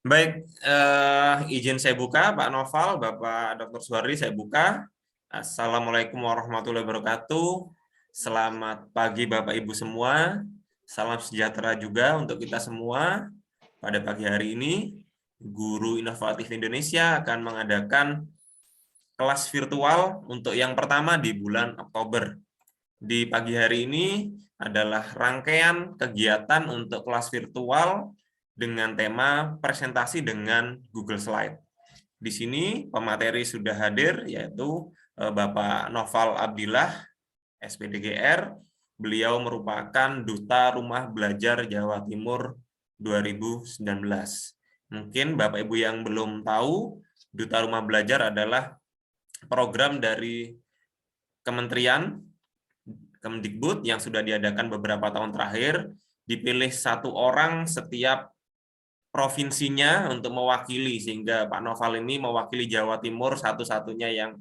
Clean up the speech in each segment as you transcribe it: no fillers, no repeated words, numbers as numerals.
Baik, izin saya buka, Pak Noval, Bapak Dr. Suhardi, saya buka. Assalamualaikum warahmatullahi wabarakatuh. Selamat pagi Bapak Ibu semua. Salam sejahtera juga untuk kita semua. Pada pagi hari ini, Guru Inovatif Indonesia akan mengadakan kelas virtual untuk yang pertama di bulan Oktober. Di pagi hari ini adalah rangkaian kegiatan untuk kelas virtual dengan tema presentasi dengan Google Slide. Di sini pemateri sudah hadir, yaitu Bapak Noval Abdillah, SPDGR. Beliau merupakan Duta Rumah Belajar Jawa Timur 2019. Mungkin Bapak Ibu yang belum tahu, Duta Rumah Belajar adalah program dari Kementerian Kemdikbud yang sudah diadakan beberapa tahun terakhir, dipilih satu orang setiap provinsinya untuk mewakili, sehingga Pak Noval ini mewakili Jawa Timur satu-satunya yang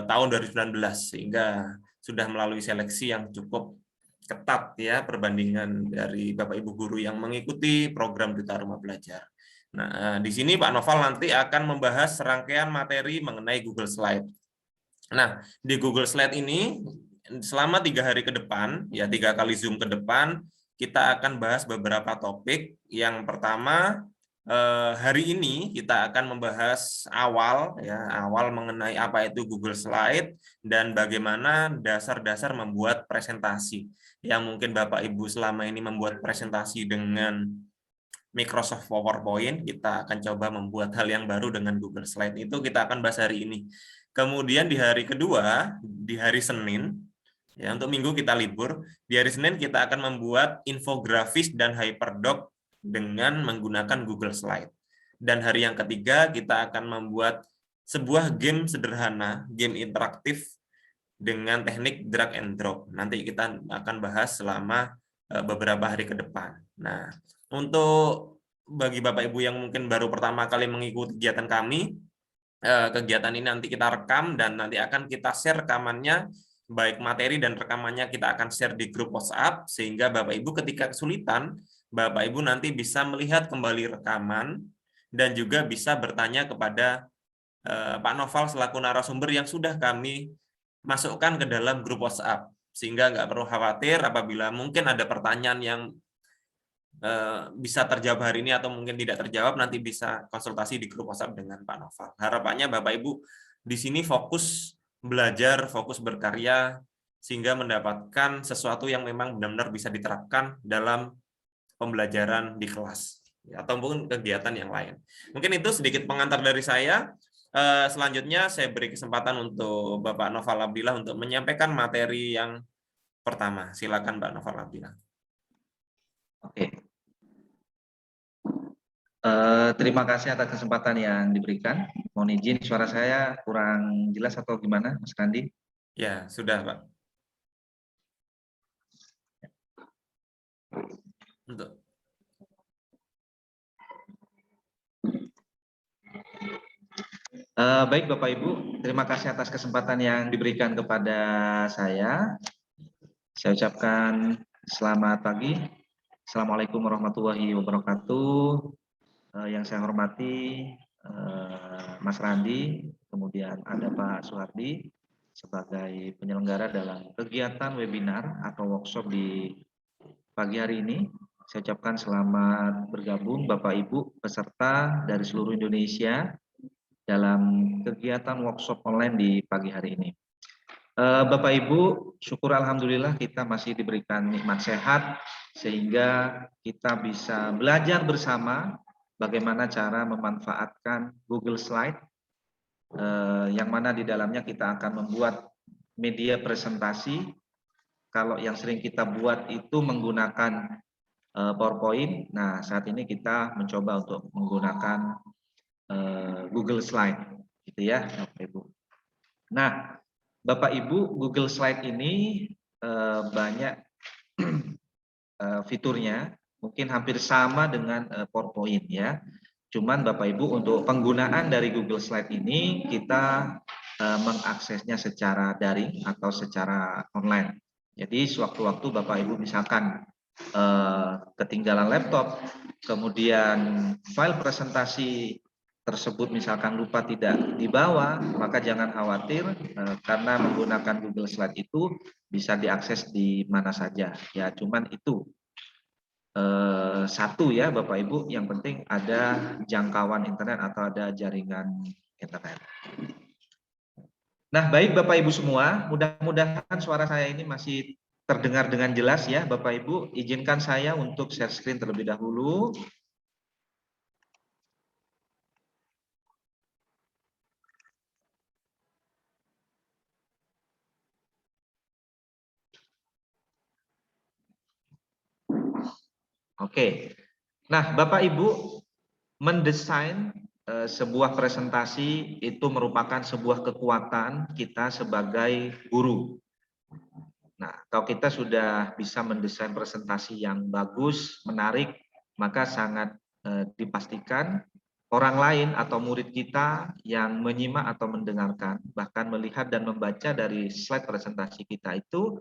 tahun 2019, sehingga sudah melalui seleksi yang cukup ketat ya, perbandingan dari Bapak Ibu guru yang mengikuti program Duta Rumah Belajar. Nah, di sini Pak Noval nanti akan membahas serangkaian materi mengenai Google Slide. Nah, di Google Slide ini selama 3 hari ke depan, ya 3 kali Zoom ke depan, kita akan bahas beberapa topik. Yang pertama, hari ini kita akan membahas awal mengenai apa itu Google Slide dan bagaimana dasar-dasar membuat presentasi. Yang mungkin Bapak Ibu selama ini membuat presentasi dengan Microsoft PowerPoint, kita akan coba membuat hal yang baru dengan Google Slide. Itu kita akan bahas hari ini. Kemudian di hari kedua, di hari Senin, ya untuk minggu kita libur, di hari Senin kita akan membuat infografis dan hyperdoc dengan menggunakan Google Slide. Dan hari yang ketiga kita akan membuat sebuah game sederhana, game interaktif dengan teknik drag and drop. Nanti kita akan bahas selama beberapa hari ke depan. Nah, untuk bagi Bapak Ibu yang mungkin baru pertama kali mengikuti kegiatan kami, kegiatan ini nanti kita rekam dan nanti akan kita share rekamannya, baik materi dan rekamannya kita akan share di grup WhatsApp, sehingga Bapak Ibu ketika kesulitan, Bapak Ibu nanti bisa melihat kembali rekaman dan juga bisa bertanya kepada Pak Noval selaku narasumber yang sudah kami masukkan ke dalam grup WhatsApp, sehingga nggak perlu khawatir apabila mungkin ada pertanyaan yang bisa terjawab hari ini atau mungkin tidak terjawab, nanti bisa konsultasi di grup WhatsApp dengan Pak Noval. Harapannya Bapak Ibu di sini fokus belajar, fokus berkarya, sehingga mendapatkan sesuatu yang memang benar-benar bisa diterapkan dalam pembelajaran di kelas ataupun kegiatan yang lain. Mungkin itu sedikit pengantar dari saya. Selanjutnya saya beri kesempatan untuk Bapak Noval Abdillah untuk menyampaikan materi yang pertama. Silakan Pak Noval Abdillah. Oke. Terima kasih atas kesempatan yang diberikan. Mohon izin suara saya kurang jelas atau gimana, Mas Kandi? Ya, sudah Pak. Untuk Baik Bapak Ibu, terima kasih atas kesempatan yang diberikan kepada saya. Saya ucapkan selamat pagi. Assalamualaikum warahmatullahi wabarakatuh. Yang saya hormati Mas Randi, kemudian ada Pak Suhardi sebagai penyelenggara dalam kegiatan webinar atau workshop di pagi hari ini. Saya ucapkan selamat bergabung Bapak Ibu peserta dari seluruh Indonesia dalam kegiatan workshop online di pagi hari ini. Bapak Ibu, syukur alhamdulillah kita masih diberikan nikmat sehat sehingga kita bisa belajar bersama bagaimana cara memanfaatkan Google Slide yang mana di dalamnya kita akan membuat media presentasi. Kalau yang sering kita buat itu menggunakan PowerPoint. Nah, saat ini kita mencoba untuk menggunakan Google Slide, gitu ya, Bapak Ibu. Nah, Bapak Ibu, Google Slide ini banyak fiturnya, mungkin hampir sama dengan PowerPoint ya. Cuman Bapak Ibu untuk penggunaan dari Google Slide ini kita mengaksesnya secara daring atau secara online. Jadi sewaktu-waktu Bapak Ibu misalkan ketinggalan laptop, kemudian file presentasi tersebut misalkan lupa tidak dibawa, maka jangan khawatir karena menggunakan Google Slide itu bisa diakses di mana saja. Ya, cuman itu satu ya Bapak Ibu, yang penting ada jangkauan internet atau ada jaringan internet. Nah, baik Bapak Ibu semua, mudah-mudahan suara saya ini masih terdengar dengan jelas ya Bapak Ibu. Izinkan saya untuk share screen terlebih dahulu. Oke. Nah, Bapak Ibu, mendesain sebuah presentasi itu merupakan sebuah kekuatan kita sebagai guru. Nah, kalau kita sudah bisa mendesain presentasi yang bagus, menarik, maka sangat dipastikan orang lain atau murid kita yang menyimak atau mendengarkan, bahkan melihat dan membaca dari slide presentasi kita itu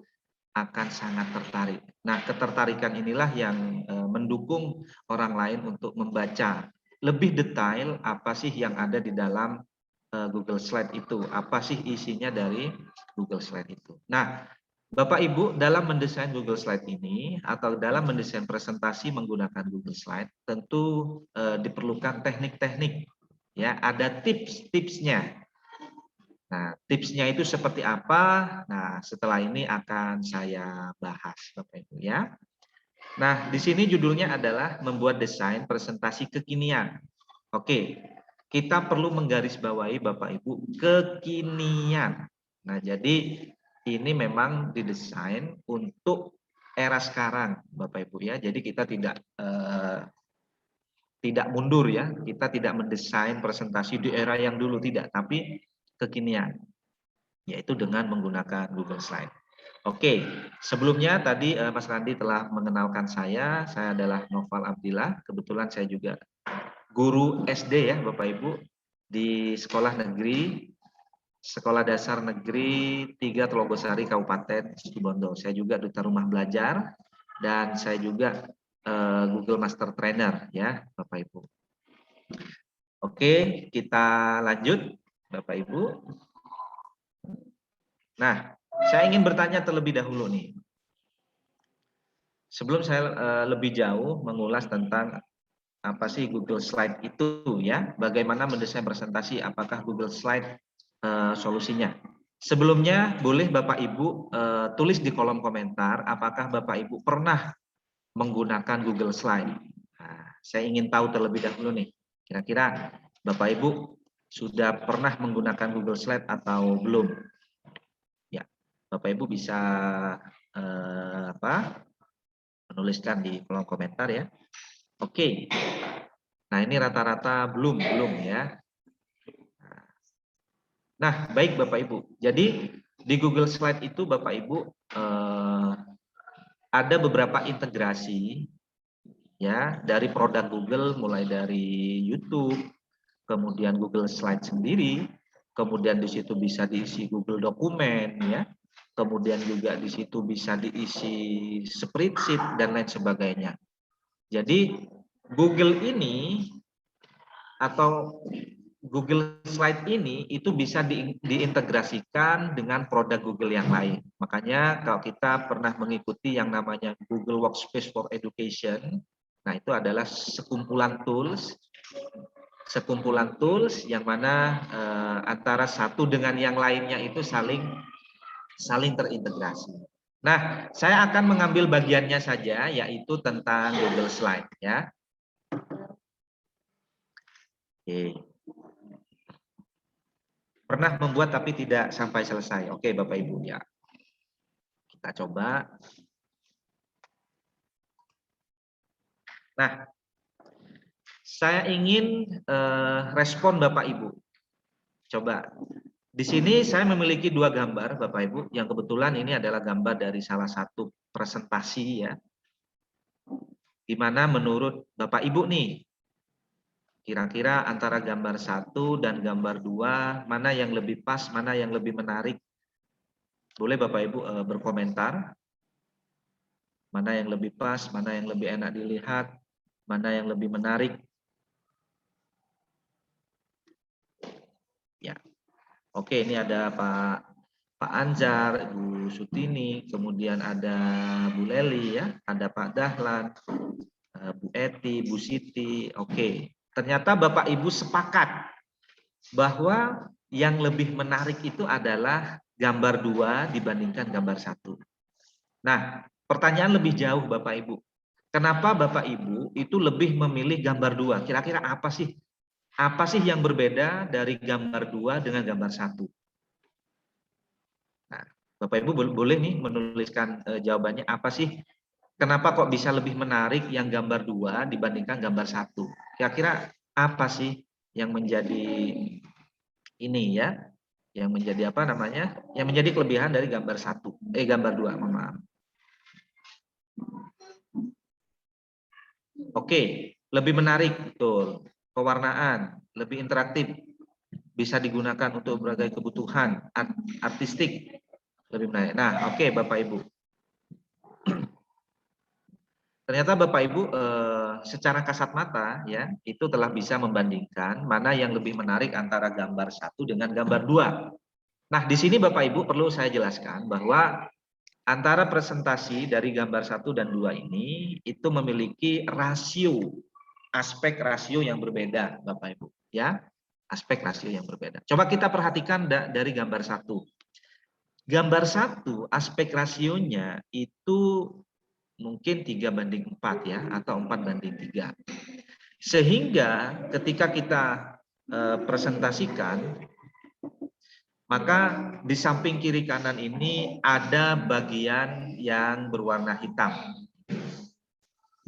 akan sangat tertarik. Nah, ketertarikan inilah yang mendukung orang lain untuk membaca lebih detail apa sih yang ada di dalam Google Slide itu, apa sih isinya dari Google Slide itu. Nah, Bapak Ibu, dalam mendesain Google Slide ini atau dalam mendesain presentasi menggunakan Google Slide, tentu diperlukan teknik-teknik, ya, ada tips-tipsnya. Nah, tipsnya itu seperti apa? Nah, setelah ini akan saya bahas, Bapak Ibu ya. Nah, di sini judulnya adalah membuat desain presentasi kekinian. Oke, kita perlu menggarisbawahi Bapak Ibu kekinian. Nah, jadi ini memang didesain untuk era sekarang, Bapak Ibu ya. Jadi kita tidak mundur ya, kita tidak mendesain presentasi di era yang dulu tidak, tapi kekinian, yaitu dengan menggunakan Google Slide. Oke, sebelumnya tadi Mas Randi telah mengenalkan saya adalah Noval Abdillah, kebetulan saya juga guru SD ya Bapak Ibu di sekolah negeri, Sekolah Dasar Negeri 3 Telogosari Kabupaten Situbondo. Saya juga duta rumah belajar dan saya juga Google Master Trainer ya Bapak Ibu. Oke, kita lanjut Bapak Ibu. Nah, saya ingin bertanya terlebih dahulu nih. Sebelum saya lebih jauh mengulas tentang apa sih Google Slide itu ya, bagaimana mendesain presentasi, apakah Google Slide solusinya. Sebelumnya boleh Bapak Ibu tulis di kolom komentar apakah Bapak Ibu pernah menggunakan Google Slide. Nah, saya ingin tahu terlebih dahulu nih, kira-kira Bapak Ibu sudah pernah menggunakan Google Slide atau belum? Ya, Bapak Ibu bisa menuliskan di kolom komentar ya. Oke. Nah, ini rata-rata belum ya. Nah, baik Bapak Ibu. Jadi di Google Slide itu Bapak Ibu ada beberapa integrasi ya dari produk Google, mulai dari YouTube, kemudian Google Slide sendiri, kemudian di situ bisa diisi Google Dokumen ya. Kemudian juga di situ bisa diisi spreadsheet dan lain sebagainya. Jadi Google ini atau Google Slide ini itu bisa diintegrasikan dengan produk Google yang lain. Makanya kalau kita pernah mengikuti yang namanya Google Workspace for Education, nah itu adalah sekumpulan tools yang mana antara satu dengan yang lainnya itu saling terintegrasi. Nah, saya akan mengambil bagiannya saja, yaitu tentang Google Slide ya. Oke. Pernah membuat tapi tidak sampai selesai. Oke, Bapak Ibu ya. Kita coba. Nah, saya ingin respon Bapak Ibu. Coba. Di sini saya memiliki dua gambar Bapak Ibu, yang kebetulan ini adalah gambar dari salah satu presentasi ya. Di mana menurut Bapak Ibu nih, kira-kira antara gambar 1 dan gambar 2, mana yang lebih pas, mana yang lebih menarik? Boleh Bapak Ibu berkomentar. Mana yang lebih pas, mana yang lebih enak dilihat, mana yang lebih menarik. Ya, oke, ini ada Pak Anjar, Bu Sutini, kemudian ada Bu Leli, ya, ada Pak Dahlan, Bu Eti, Bu Siti. Oke, ternyata Bapak Ibu sepakat bahwa yang lebih menarik itu adalah gambar 2 dibandingkan gambar 1. Nah, pertanyaan lebih jauh Bapak Ibu. Kenapa Bapak Ibu itu lebih memilih gambar 2? Kira-kira apa sih? Apa sih yang berbeda dari gambar 2 dengan gambar 1? Nah, Bapak Ibu boleh nih menuliskan jawabannya, apa sih? Kenapa kok bisa lebih menarik yang gambar 2 dibandingkan gambar 1? Kira-kira apa sih yang menjadi ini ya? Yang menjadi apa namanya? Yang menjadi kelebihan dari gambar 1, gambar 2, mohon maaf. Oke, lebih menarik, betul. Pewarnaan, lebih interaktif, bisa digunakan untuk berbagai kebutuhan artistik, lebih menarik. Nah, oke Bapak Ibu. Ternyata Bapak Ibu secara kasat mata ya itu telah bisa membandingkan mana yang lebih menarik antara gambar 1 dengan gambar 2. Nah, di sini Bapak Ibu perlu saya jelaskan bahwa antara presentasi dari gambar 1 dan 2 ini itu memiliki aspek rasio yang berbeda Bapak Ibu ya. Aspek rasio yang berbeda. Coba kita perhatikan dari gambar 1. Gambar 1 aspek rasionya itu mungkin 3:4 ya, atau 4:3. Sehingga ketika kita presentasikan, maka di samping kiri kanan ini ada bagian yang berwarna hitam.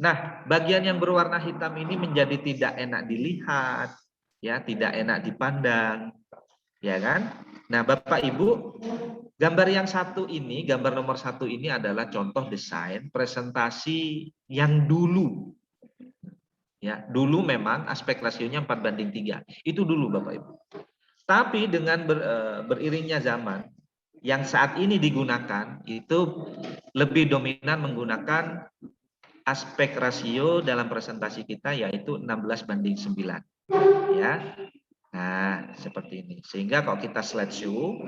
Nah, bagian yang berwarna hitam ini menjadi tidak enak dilihat, ya, tidak enak dipandang, ya kan? Nah, Bapak Ibu, gambar yang satu ini, gambar nomor 1 ini adalah contoh desain presentasi yang dulu. Ya, dulu memang aspek rasionya 4:3. Itu dulu Bapak Ibu. Tapi dengan beriringnya zaman, yang saat ini digunakan itu lebih dominan menggunakan aspek rasio dalam presentasi kita yaitu 16:9. Ya. Nah, seperti ini. Sehingga kalau kita slideshow,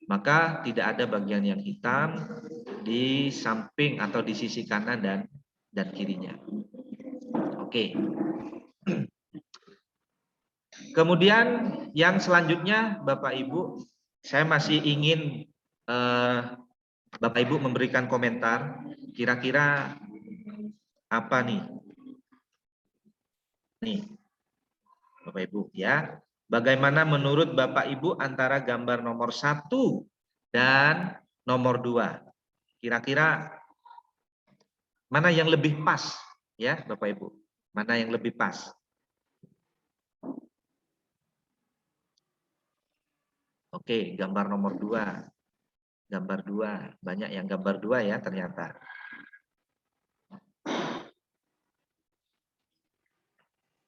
maka tidak ada bagian yang hitam di samping atau di sisi kanan dan kirinya. Oke. Kemudian yang selanjutnya Bapak Ibu, saya masih ingin Bapak Ibu memberikan komentar kira-kira apa nih? Nih, Bapak Ibu ya. Bagaimana menurut Bapak Ibu antara gambar nomor 1 dan nomor 2? Kira-kira mana yang lebih pas ya Bapak Ibu? Mana yang lebih pas? Oke, gambar nomor 2. Gambar 2. Banyak yang gambar 2 ya ternyata.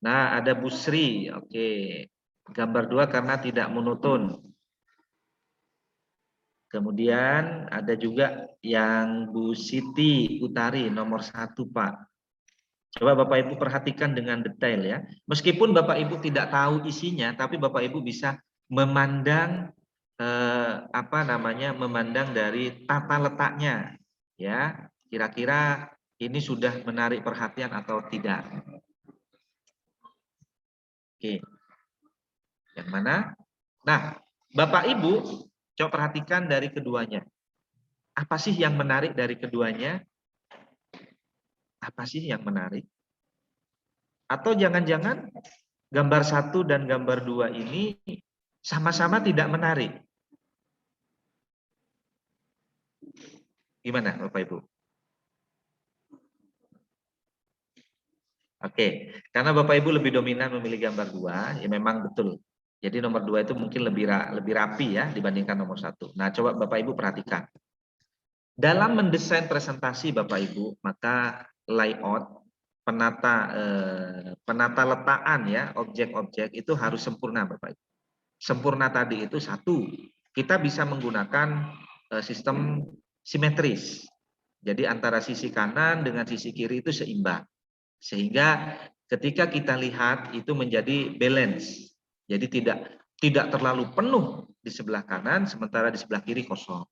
Nah, ada Bu Sri. Oke. Gambar 2 karena tidak monoton. Kemudian ada juga yang Bu Siti Utari nomor 1, Pak. Coba Bapak Ibu perhatikan dengan detail ya. Meskipun Bapak Ibu tidak tahu isinya, tapi Bapak Ibu bisa memandang memandang dari tata letaknya ya. Kira-kira ini sudah menarik perhatian atau tidak. Oke. Yang mana? Nah, Bapak Ibu coba perhatikan dari keduanya. Apa sih yang menarik dari keduanya? Apa sih yang menarik? Atau jangan-jangan gambar 1 dan gambar 2 ini sama-sama tidak menarik? Gimana Bapak Ibu? Oke, karena Bapak Ibu lebih dominan memilih gambar 2, ya memang betul. Jadi nomor 2 itu mungkin lebih rapi ya dibandingkan nomor 1. Nah, coba Bapak Ibu perhatikan. Dalam mendesain presentasi Bapak Ibu, maka layout, penata letaan ya, objek-objek itu harus sempurna Bapak Ibu. Sempurna tadi itu 1, kita bisa menggunakan sistem simetris. Jadi antara sisi kanan dengan sisi kiri itu seimbang. Sehingga ketika kita lihat itu menjadi balance. Jadi tidak terlalu penuh di sebelah kanan sementara di sebelah kiri kosong.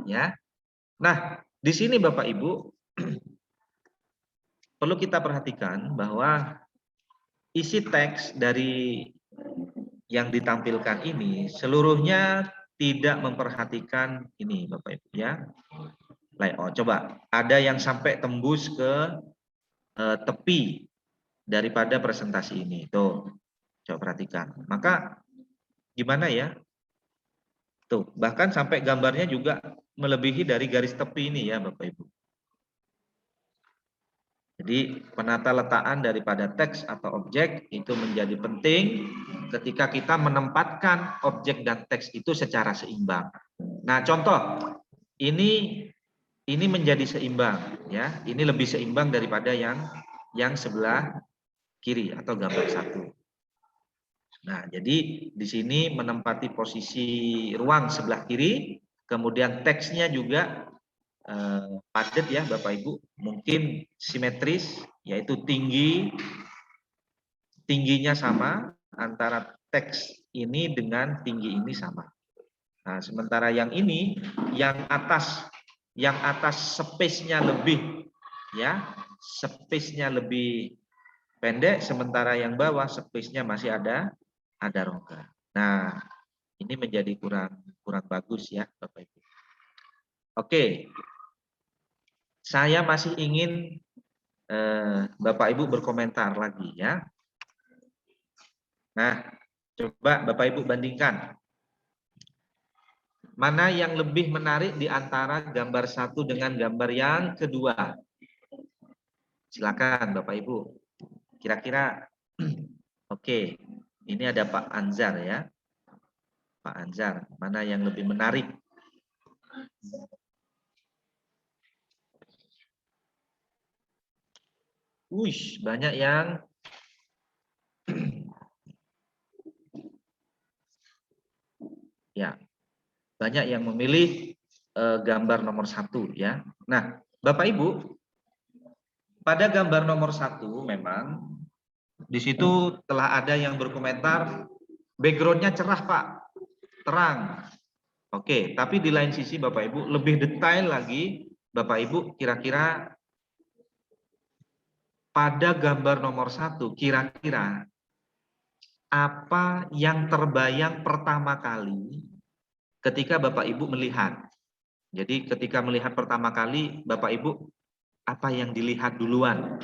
Ya. Nah, di sini Bapak Ibu perlu kita perhatikan bahwa isi teks dari yang ditampilkan ini seluruhnya tidak memperhatikan ini Bapak Ibu ya. Layout. Coba ada yang sampai tembus ke tepi daripada presentasi ini. Tuh. Coba perhatikan. Maka gimana ya? Tuh, bahkan sampai gambarnya juga melebihi dari garis tepi ini ya Bapak Ibu. Jadi penata letaan daripada teks atau objek itu menjadi penting ketika kita menempatkan objek dan teks itu secara seimbang. Nah, contoh ini menjadi seimbang ya. Ini lebih seimbang daripada yang sebelah kiri atau gambar satu. Nah, jadi di sini menempati posisi ruang sebelah kiri, kemudian teksnya juga padat ya Bapak Ibu, mungkin simetris, yaitu tingginya sama antara teks ini dengan tinggi ini sama. Nah, sementara yang ini, yang atas space-nya lebih ya, space-nya lebih pendek, sementara yang bawah space-nya masih ada rongga. Nah, ini menjadi kurang bagus ya Bapak Ibu. Oke. Saya masih ingin Bapak Ibu berkomentar lagi ya. Nah, coba Bapak Ibu bandingkan. Mana yang lebih menarik di antara gambar satu dengan gambar yang kedua? Silakan Bapak Ibu. Kira-kira oke. Ini ada Pak Anzar ya. Pak Anzar, mana yang lebih menarik? Wih, banyak yang ya, banyak yang memilih gambar nomor satu ya. Nah, Bapak Ibu, pada gambar nomor satu memang di situ telah ada yang berkomentar backgroundnya cerah Pak, terang. Oke, tapi di lain sisi Bapak Ibu lebih detail lagi, Bapak Ibu kira-kira pada gambar nomor satu kira-kira apa yang terbayang pertama kali ketika Bapak Ibu melihat. Jadi ketika melihat pertama kali Bapak Ibu apa yang dilihat duluan?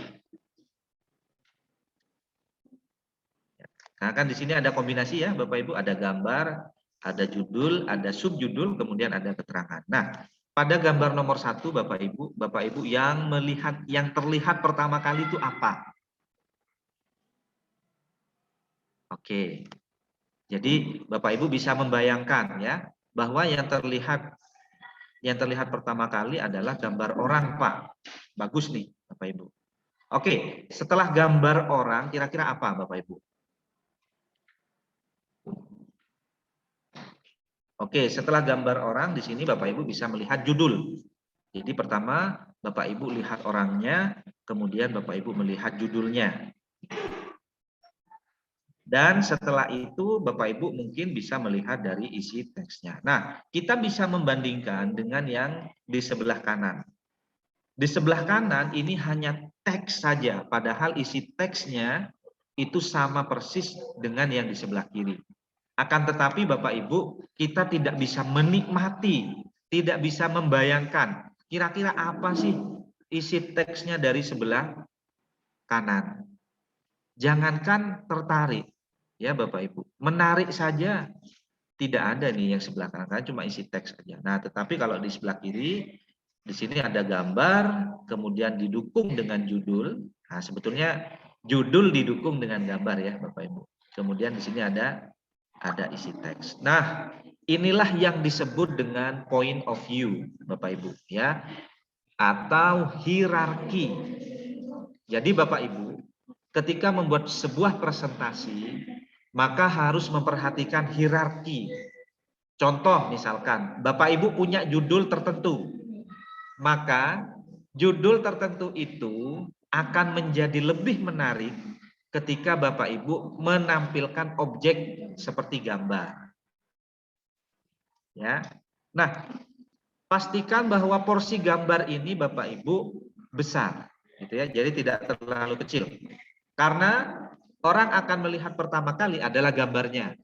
Nah, kan di sini ada kombinasi ya Bapak Ibu, ada gambar, ada judul, ada subjudul, kemudian ada keterangan. Nah, pada gambar nomor satu Bapak Ibu yang terlihat pertama kali itu apa? Oke. Jadi Bapak Ibu bisa membayangkan ya bahwa yang terlihat pertama kali adalah gambar orang Pak. Bagus nih Bapak Ibu. Oke, setelah gambar orang kira-kira apa Bapak Ibu? Oke, setelah gambar orang di sini Bapak Ibu bisa melihat judul. Jadi pertama Bapak Ibu lihat orangnya, kemudian Bapak Ibu melihat judulnya. Dan setelah itu Bapak Ibu mungkin bisa melihat dari isi teksnya. Nah, kita bisa membandingkan dengan yang di sebelah kanan. Di sebelah kanan ini hanya teks saja, padahal isi teksnya itu sama persis dengan yang di sebelah kiri. Akan tetapi Bapak Ibu, kita tidak bisa menikmati, tidak bisa membayangkan kira-kira apa sih isi teksnya dari sebelah kanan. Jangankan tertarik, ya Bapak Ibu, menarik saja tidak ada nih yang sebelah kanan, cuma isi teks saja. Nah, tetapi kalau di sebelah kiri, di sini ada gambar, kemudian didukung dengan judul. Nah, sebetulnya judul didukung dengan gambar ya Bapak Ibu. Kemudian di sini ada isi teks. Nah, inilah yang disebut dengan point of view, Bapak Ibu, ya, atau hierarki. Jadi Bapak Ibu, ketika membuat sebuah presentasi, maka harus memperhatikan hierarki. Contoh misalkan, Bapak Ibu punya judul tertentu. maka judul tertentu itu akan menjadi lebih menarik ketika Bapak Ibu menampilkan objek seperti gambar. Ya. Nah, pastikan bahwa porsi gambar ini Bapak Ibu besar, gitu ya. Jadi tidak terlalu kecil. Karena orang akan melihat pertama kali adalah gambarnya.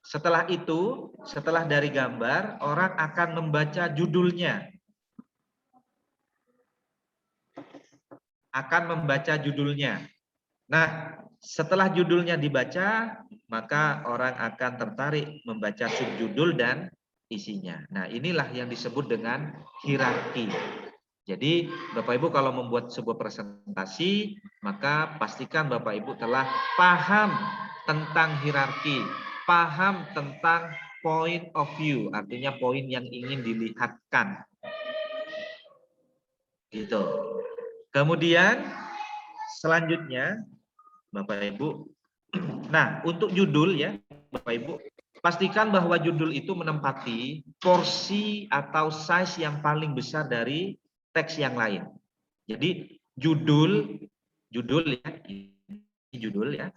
Setelah itu, setelah dari gambar, orang akan membaca judulnya. Akan membaca judulnya. Nah, setelah judulnya dibaca, maka orang akan tertarik membaca subjudul dan isinya. Nah, inilah yang disebut dengan hierarki. Jadi, Bapak Ibu kalau membuat sebuah presentasi, maka pastikan Bapak Ibu telah paham tentang hierarki, paham tentang point of view, artinya poin yang ingin dilihatkan. Gitu. Kemudian selanjutnya Bapak Ibu, nah untuk judul ya Bapak Ibu, pastikan bahwa judul itu menempati porsi atau size yang paling besar dari teks yang lain. Jadi judul ya, ini judul ya,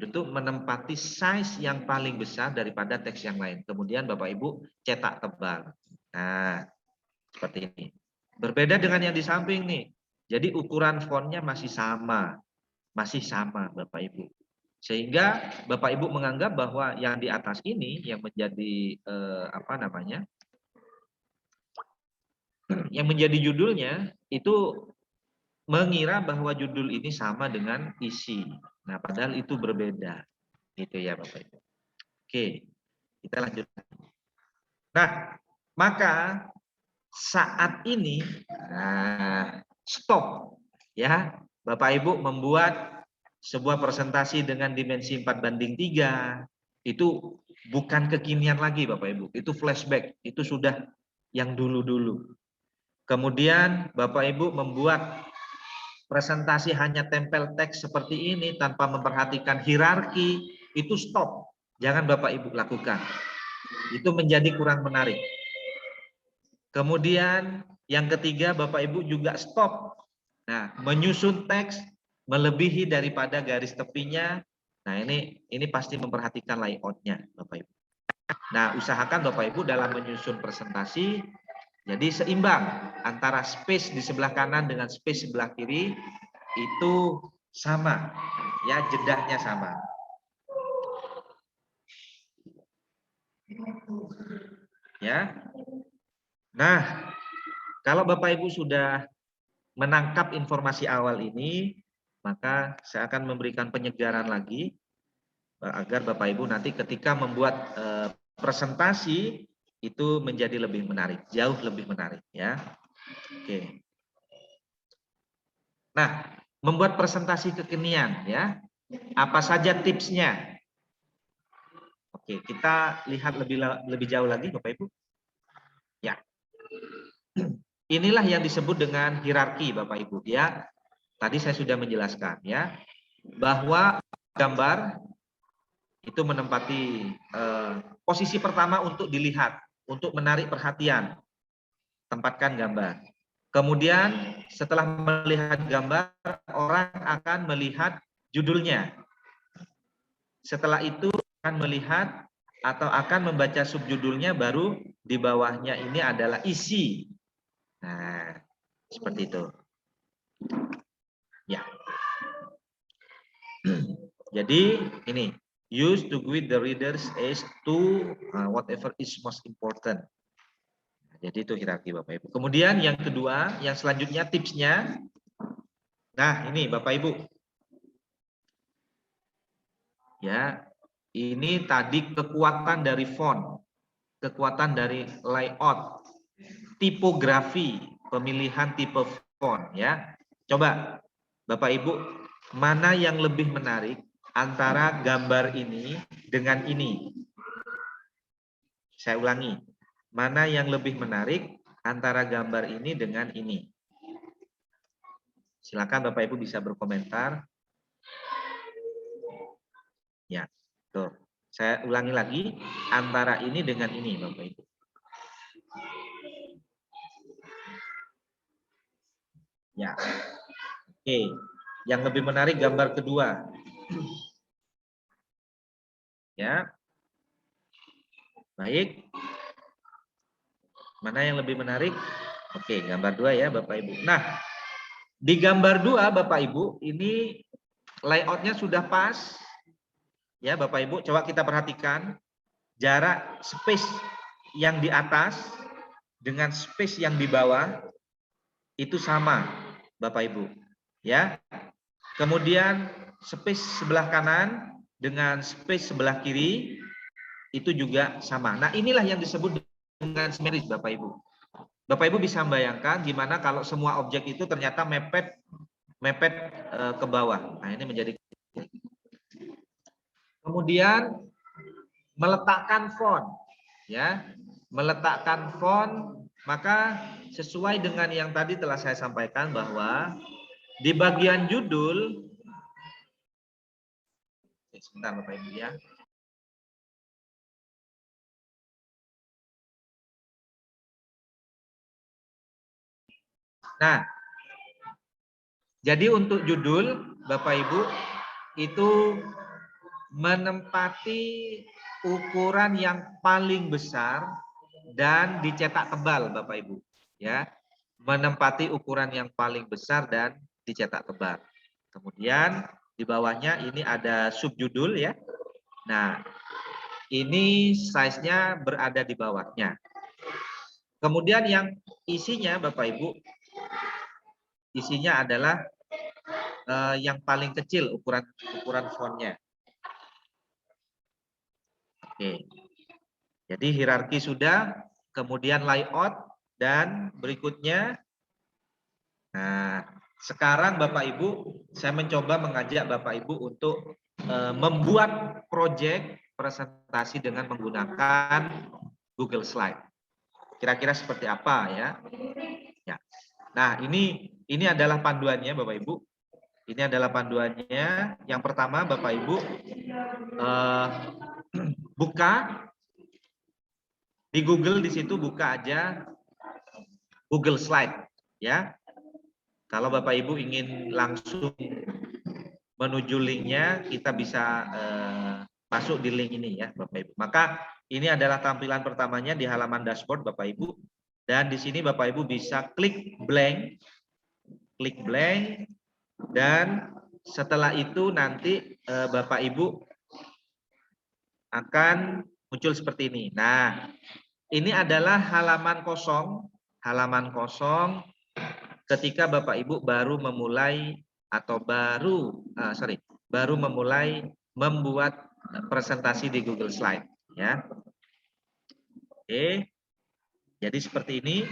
itu menempati size yang paling besar daripada teks yang lain. Kemudian Bapak Ibu cetak tebal. Nah, seperti ini. Berbeda dengan yang di samping nih. Jadi ukuran fontnya masih sama Bapak Ibu. Sehingga Bapak Ibu menganggap bahwa yang di atas ini yang menjadi yang menjadi judulnya itu mengira bahwa judul ini sama dengan isi. Nah, padahal itu berbeda. Gitu ya Bapak Ibu. Oke, kita lanjutkan. Nah, maka saat ini stop ya. Bapak Ibu membuat sebuah presentasi dengan dimensi 4:3 itu bukan kekinian lagi Bapak Ibu, itu flashback, itu sudah yang dulu-dulu. Kemudian Bapak Ibu membuat presentasi hanya tempel teks seperti ini tanpa memperhatikan hierarki, itu stop. Jangan Bapak Ibu lakukan. Itu menjadi kurang menarik. Kemudian yang ketiga Bapak Ibu juga stop. Nah, menyusun teks melebihi daripada garis tepinya. Nah, ini pasti memperhatikan layoutnya Bapak Ibu. Nah, usahakan Bapak Ibu dalam menyusun presentasi jadi seimbang antara space di sebelah kanan dengan space sebelah kiri itu sama. Ya, jedahnya sama. Ya. Nah, kalau Bapak Ibu sudah menangkap informasi awal ini, maka saya akan memberikan penyegaran lagi agar Bapak Ibu nanti ketika membuat presentasi itu menjadi lebih menarik, jauh lebih menarik ya. Oke. Nah, membuat presentasi kekinian ya. Apa saja tipsnya? Oke, kita lihat lebih jauh lagi Bapak Ibu. Ya. Inilah yang disebut dengan hierarki Bapak Ibu ya. Tadi saya sudah menjelaskan ya bahwa gambar itu menempati posisi pertama untuk dilihat, untuk menarik perhatian. Tempatkan gambar. Kemudian setelah melihat gambar, orang akan melihat judulnya. Setelah itu akan melihat atau akan membaca subjudulnya, baru di bawahnya ini adalah isi. Nah, seperti itu. Ya. Jadi ini use to guide the readers as to whatever is most important. Jadi itu hierarki Bapak Ibu. Kemudian yang kedua, yang selanjutnya tipsnya. Nah, ini Bapak Ibu. Ya, ini tadi kekuatan dari font, kekuatan dari layout, tipografi, pemilihan tipe font ya. Coba Bapak Ibu, mana yang lebih menarik antara gambar ini dengan ini? Saya ulangi. Mana yang lebih menarik antara gambar ini dengan ini? Silakan Bapak Ibu bisa berkomentar. Ya, tuh. Saya ulangi lagi, antara ini dengan ini Bapak Ibu. Ya, oke. Yang lebih menarik gambar kedua. Ya, baik. Mana yang lebih menarik? Oke, gambar 2 ya Bapak Ibu. Nah, di gambar 2 Bapak Ibu, ini layoutnya sudah pas. Ya Bapak Ibu, coba kita perhatikan. Jarak space yang di atas dengan space yang di bawah itu sama Bapak Ibu. Ya. Kemudian space sebelah kanan dengan space sebelah kiri itu juga sama. Nah, inilah yang disebut dengan simetris Bapak Ibu. Bapak Ibu bisa membayangkan gimana kalau semua objek itu ternyata mepet ke bawah. Nah, ini menjadi. Kemudian meletakkan font, ya, meletakkan font, maka sesuai dengan yang tadi telah saya sampaikan bahwa di bagian judul, sebentar Bapak Ibu ya. Nah, jadi untuk judul Bapak Ibu itu menempati ukuran yang paling besar dan dicetak tebal Bapak Ibu, ya. Menempati ukuran yang paling besar dan dicetak tebal. Kemudian di bawahnya ini ada subjudul ya. Nah, ini size-nya berada di bawahnya. Kemudian yang isinya Bapak Ibu, isinya adalah yang paling kecil ukuran fontnya. Oke. Jadi hierarki sudah, kemudian layout, dan berikutnya. Nah, sekarang Bapak Ibu, saya mencoba mengajak Bapak Ibu untuk membuat proyek presentasi dengan menggunakan Google Slide. Kira-kira seperti apa ya? Ya. Nah, ini adalah panduannya Bapak Ibu. Ini adalah panduannya. Yang pertama Bapak Ibu buka di Google, di situ buka aja Google Slide ya. Kalau Bapak Ibu ingin langsung menuju linknya, kita bisa masuk di link ini ya Bapak Ibu. Maka ini adalah tampilan pertamanya di halaman dashboard Bapak Ibu. Dan di sini Bapak Ibu bisa klik blank, dan setelah itu nanti Bapak Ibu akan muncul seperti ini. Nah, ini adalah halaman kosong ketika Bapak Ibu baru memulai atau baru memulai membuat presentasi di Google Slide ya. Oke. Jadi seperti ini.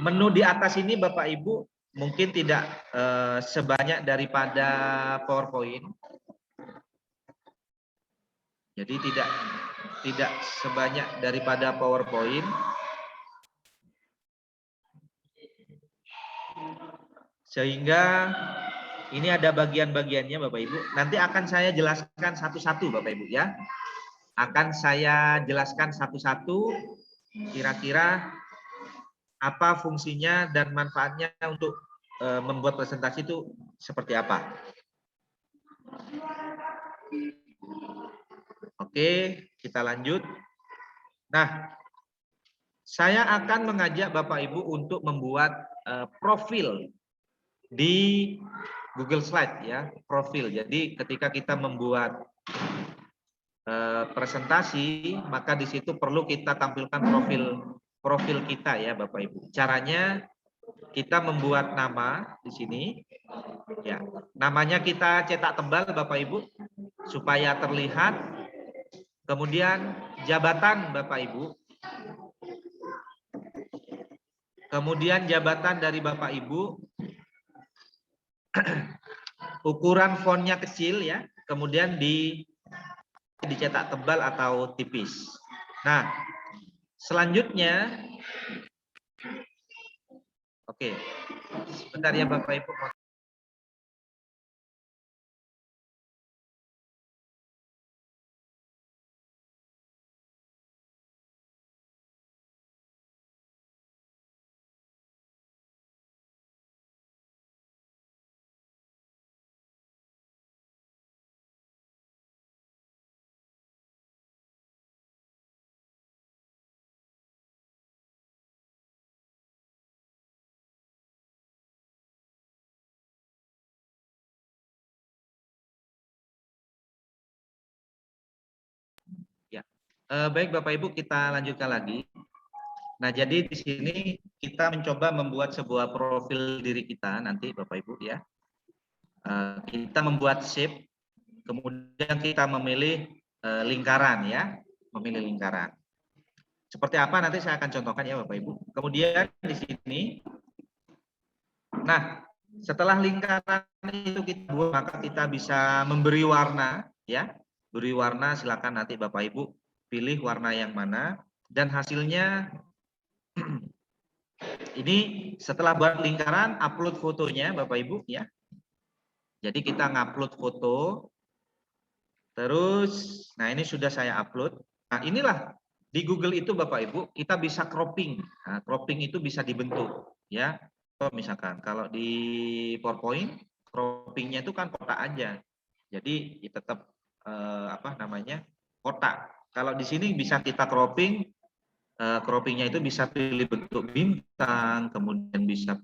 Menu di atas ini Bapak Ibu mungkin tidak sebanyak daripada PowerPoint. Jadi tidak sebanyak daripada PowerPoint. Sehingga ini ada bagian-bagiannya Bapak Ibu. Nanti akan saya jelaskan satu-satu Bapak Ibu ya. Akan saya jelaskan satu-satu kira-kira apa fungsinya dan manfaatnya untuk membuat presentasi itu seperti apa. Oke, kita lanjut. Nah, saya akan mengajak Bapak Ibu untuk membuat profil di Google Slide ya, profil. Jadi ketika kita membuat presentasi, maka di situ perlu kita tampilkan profil kita ya Bapak Ibu. Caranya kita membuat nama di sini ya. Namanya kita cetak tebal Bapak Ibu supaya terlihat. Kemudian jabatan Bapak Ibu. Kemudian jabatan dari Bapak Ibu. Ukuran fontnya kecil ya. Kemudian dicetak tebal atau tipis. Nah, selanjutnya oke. Sebentar ya Bapak Ibu. Baik Bapak Ibu, kita lanjutkan lagi. Nah, jadi di sini kita mencoba membuat sebuah profil diri kita nanti Bapak Ibu ya. Kita membuat shape, kemudian kita memilih lingkaran ya, memilih lingkaran. Seperti apa nanti saya akan contohkan ya Bapak Ibu. Kemudian di sini, nah setelah lingkaran itu kita buat, maka kita bisa memberi warna ya, beri warna. Silakan nanti Bapak Ibu pilih warna yang mana, dan hasilnya ini setelah buat lingkaran, upload fotonya Bapak Ibu ya. Jadi kita ngupload foto, terus, nah ini sudah saya upload. Nah inilah di Google itu Bapak Ibu kita bisa cropping. Nah, cropping itu bisa dibentuk ya. Misalkan kalau di PowerPoint croppingnya itu kan kotak aja. Jadi tetap apa namanya kotak. Kalau di sini bisa kita cropping. Croppingnya itu bisa pilih bentuk bintang, kemudian bisa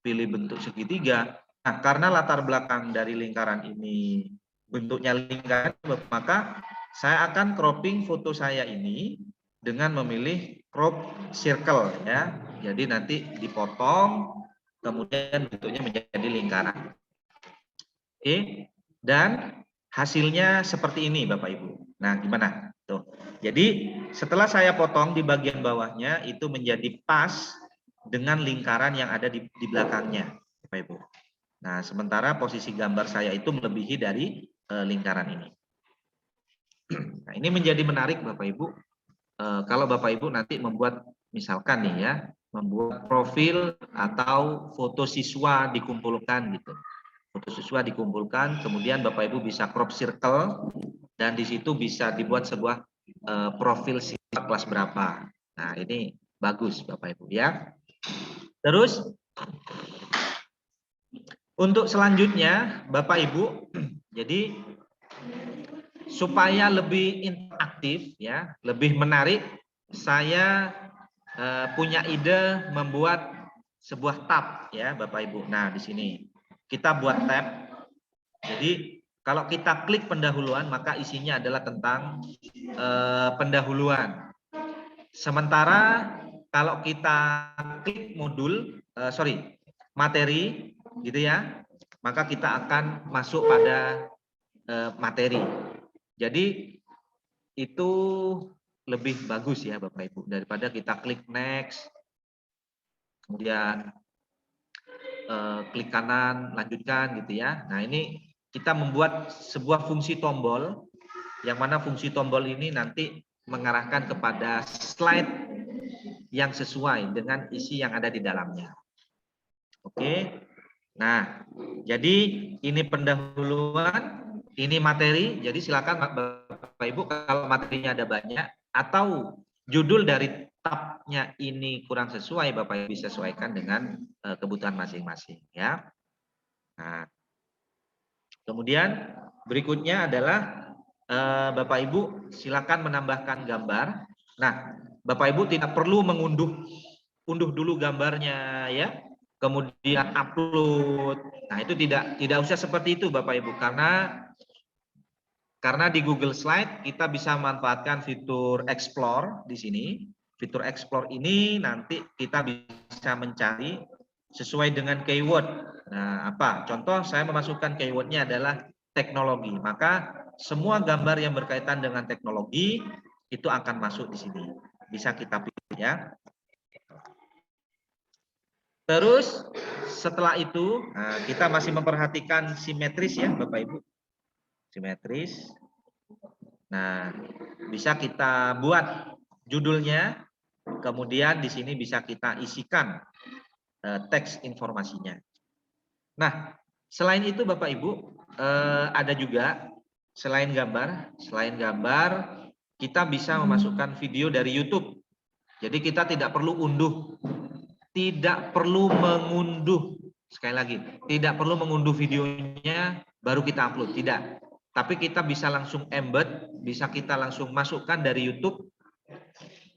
pilih bentuk segitiga. Nah, karena latar belakang dari lingkaran ini bentuknya lingkaran, maka saya akan cropping foto saya ini dengan memilih crop circle ya. Jadi nanti dipotong, kemudian bentuknya menjadi lingkaran. Oke, dan hasilnya seperti ini Bapak Ibu. Nah, gimana? Tuh. Jadi setelah saya potong di bagian bawahnya itu menjadi pas dengan lingkaran yang ada di belakangnya, Bapak Ibu. Nah, sementara posisi gambar saya itu melebihi dari lingkaran ini. Nah, ini menjadi menarik Bapak Ibu. Kalau Bapak Ibu nanti membuat misalkan nih ya, membuat profil atau foto siswa dikumpulkan gitu. Foto siswa dikumpulkan, kemudian Bapak Ibu bisa crop circle, dan di situ bisa dibuat sebuah profil siswa kelas berapa. Nah, ini bagus Bapak Ibu ya. Terus untuk selanjutnya Bapak Ibu, jadi supaya lebih interaktif ya, lebih menarik, saya punya ide membuat sebuah tab ya Bapak Ibu. Nah, di sini kita buat tab. Jadi kalau kita klik pendahuluan, maka isinya adalah tentang pendahuluan. Sementara kalau kita klik modul, materi, gitu ya, maka kita akan masuk pada materi. Jadi itu lebih bagus ya Bapak Ibu daripada kita klik next, kemudian klik kanan, lanjutkan gitu ya. Nah ini kita membuat sebuah fungsi tombol, yang mana fungsi tombol ini nanti mengarahkan kepada slide yang sesuai dengan isi yang ada di dalamnya. Oke. Nah, jadi ini pendahuluan, ini materi. Jadi silakan Bapak Ibu kalau materinya ada banyak atau judul dari tabnya ini kurang sesuai, Bapak Ibu bisa sesuaikan dengan kebutuhan masing-masing ya. Nah, kemudian berikutnya adalah Bapak Ibu silakan menambahkan gambar. Nah, Bapak Ibu tidak perlu unduh dulu gambarnya ya, kemudian upload. Nah, itu tidak usah seperti itu Bapak Ibu, karena di Google Slide kita bisa memanfaatkan fitur Explore di sini. Fitur Explore ini nanti kita bisa mencari sesuai dengan keyword. Nah, apa? Contoh saya memasukkan keywordnya adalah teknologi. Maka semua gambar yang berkaitan dengan teknologi itu akan masuk di sini. Bisa kita pilih ya. Terus setelah itu kita masih memperhatikan simetris ya Bapak Ibu. Simetris. Nah, bisa kita buat judulnya, kemudian di sini bisa kita isikan teks informasinya. Nah, selain itu Bapak Ibu, ada juga selain gambar kita bisa memasukkan video dari YouTube. Jadi kita tidak perlu mengunduh, sekali lagi, tidak perlu mengunduh videonya baru kita upload, tidak. Tapi kita bisa langsung embed, bisa kita langsung masukkan dari YouTube,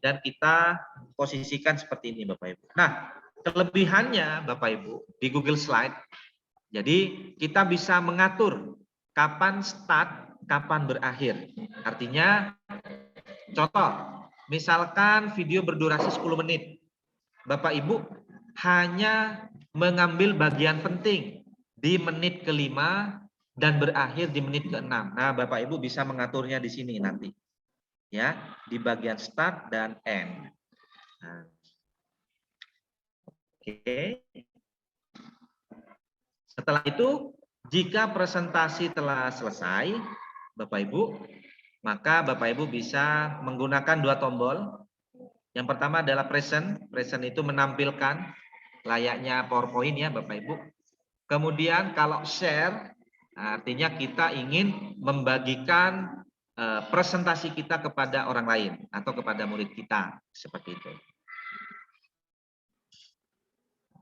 dan kita posisikan seperti ini Bapak Ibu. Nah, kelebihannya Bapak Ibu di Google Slide, jadi kita bisa mengatur kapan start, kapan berakhir. Artinya Contoh, misalkan video berdurasi 10 menit. Bapak Ibu hanya mengambil bagian penting di menit ke-5 dan berakhir di menit ke-6. Nah, Bapak Ibu bisa mengaturnya di sini nanti. Ya, di bagian start dan end. Nah, oke. Setelah itu, jika presentasi telah selesai, Bapak Ibu, maka Bapak Ibu bisa menggunakan 2 tombol. Yang pertama adalah present. Present itu menampilkan layaknya PowerPoint ya Bapak Ibu. Kemudian kalau share, artinya kita ingin membagikan presentasi kita kepada orang lain atau kepada murid kita. Seperti itu.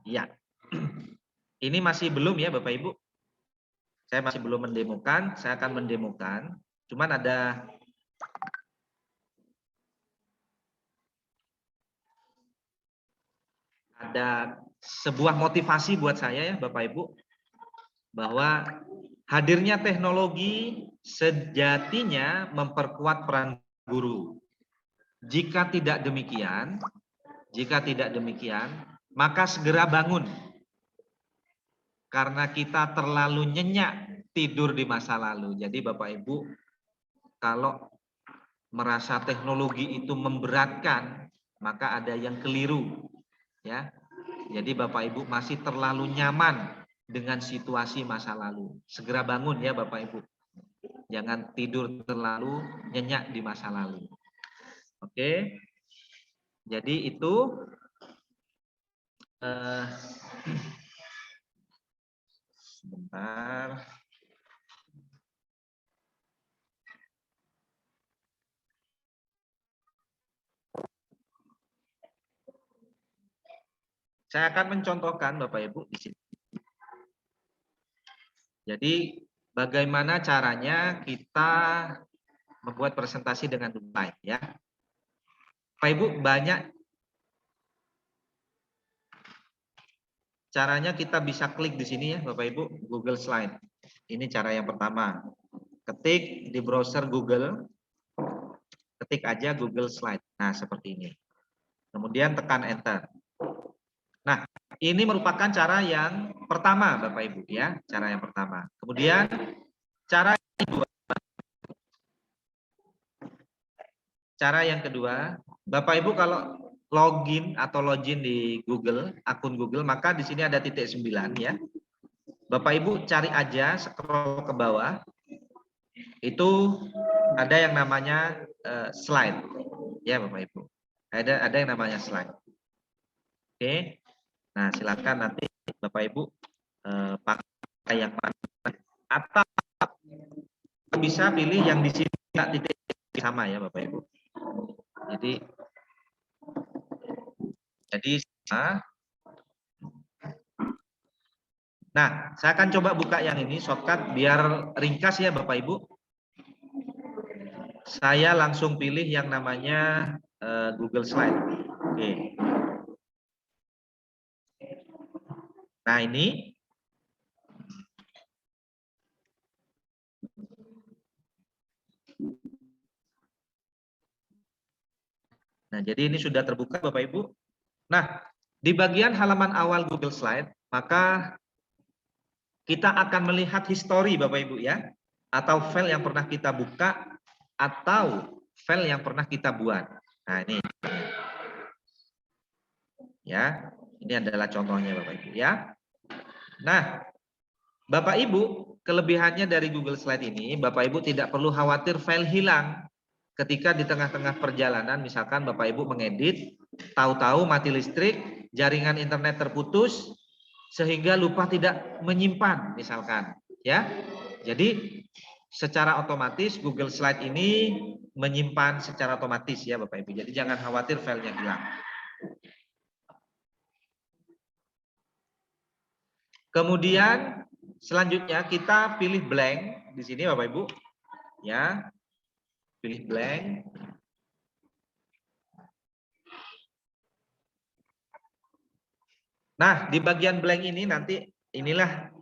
Ya. Ini masih belum ya Bapak Ibu. Saya masih belum mendemokan, saya akan mendemokan. Cuman ada sebuah motivasi buat saya ya Bapak Ibu, bahwa hadirnya teknologi sejatinya memperkuat peran guru. Jika tidak demikian, maka segera bangun. Karena kita terlalu nyenyak tidur di masa lalu. Jadi Bapak Ibu, kalau merasa teknologi itu memberatkan, maka ada yang keliru. Ya, jadi Bapak Ibu masih terlalu nyaman dengan situasi masa lalu. Segera bangun ya Bapak Ibu. Jangan tidur terlalu nyenyak di masa lalu. Oke. Jadi itu sebentar. Saya akan mencontohkan Bapak Ibu di sini. Jadi bagaimana caranya kita membuat presentasi dengan baik ya. Bapak Ibu, banyak caranya kita bisa klik di sini ya Bapak Ibu, Google Slide. Ini cara yang pertama. Ketik di browser Google, ketik aja Google Slide. Nah, seperti ini. Kemudian tekan enter. Nah, ini merupakan cara yang pertama Bapak Ibu ya, cara yang pertama. Kemudian cara yang kedua, Bapak Ibu kalau login atau login di Google, akun Google, maka di sini ada titik 9 ya. Bapak Ibu cari aja, scroll ke bawah. Itu ada yang namanya slide. Ya Bapak Ibu. Ada yang namanya slide. Oke. Nah, silakan nanti Bapak Ibu pakai yang mana, atau bisa pilih yang di sini titik sama ya Bapak Ibu. Jadi nah, saya akan coba buka yang ini shortcut biar ringkas ya Bapak Ibu. Saya langsung pilih yang namanya Google Slide. Oke. Nah, ini nah, jadi ini sudah terbuka Bapak Ibu. Nah, di bagian halaman awal Google Slide, maka kita akan melihat histori Bapak Ibu ya, atau file yang pernah kita buka atau file yang pernah kita buat. Nah, ini. Ya, ini adalah contohnya Bapak Ibu ya. Nah, Bapak Ibu, kelebihannya dari Google Slide ini, Bapak Ibu tidak perlu khawatir file hilang ketika di tengah-tengah perjalanan, misalkan Bapak Ibu mengedit, tahu-tahu mati listrik, jaringan internet terputus, sehingga lupa tidak menyimpan, misalkan. Ya, jadi secara otomatis Google Slide ini menyimpan secara otomatis ya Bapak Ibu. Jadi jangan khawatir filenya hilang. Kemudian selanjutnya kita pilih blank di sini Bapak Ibu. Ya. Pilih blank. Nah, di bagian blank ini nanti inilah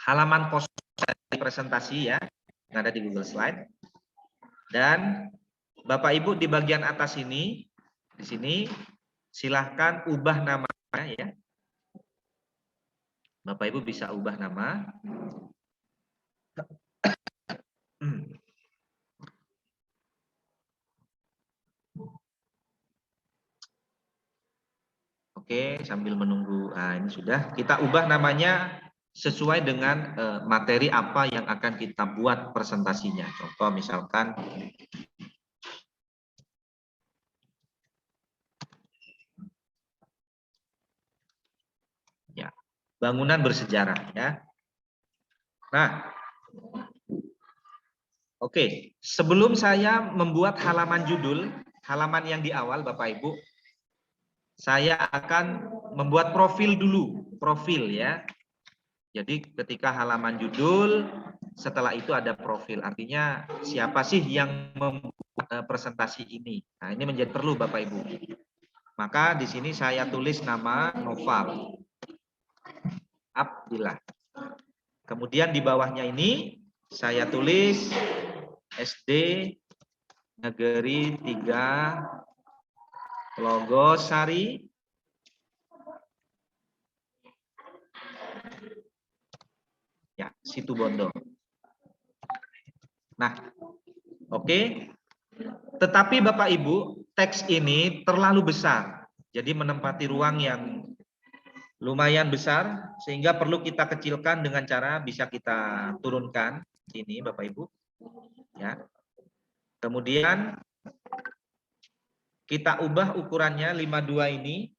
halaman kosong presentasi ya, yang ada di Google Slide. Dan Bapak Ibu di bagian atas ini, di sini silahkan ubah namanya ya. Bapak Ibu bisa ubah nama. Oke, sambil menunggu. Nah, ini sudah kita ubah namanya sesuai dengan materi apa yang akan kita buat presentasinya. Contoh misalkan ya, bangunan bersejarah ya. Nah, oke, sebelum saya membuat halaman judul, halaman yang di awal Bapak Ibu, saya akan membuat profil dulu, profil ya. Jadi ketika halaman judul, setelah itu ada profil. Artinya siapa sih yang membuat presentasi ini? Nah, ini menjadi perlu Bapak Ibu. Maka di sini saya tulis nama Noval Abdillah. Kemudian di bawahnya ini saya tulis SD Negeri 3 Logosari ya, Situbondo. Nah, oke. Tetapi Bapak Ibu, teks ini terlalu besar. Jadi menempati ruang yang lumayan besar sehingga perlu kita kecilkan dengan cara bisa kita turunkan sini Bapak Ibu. Ya. Kemudian kita ubah ukurannya 52 ini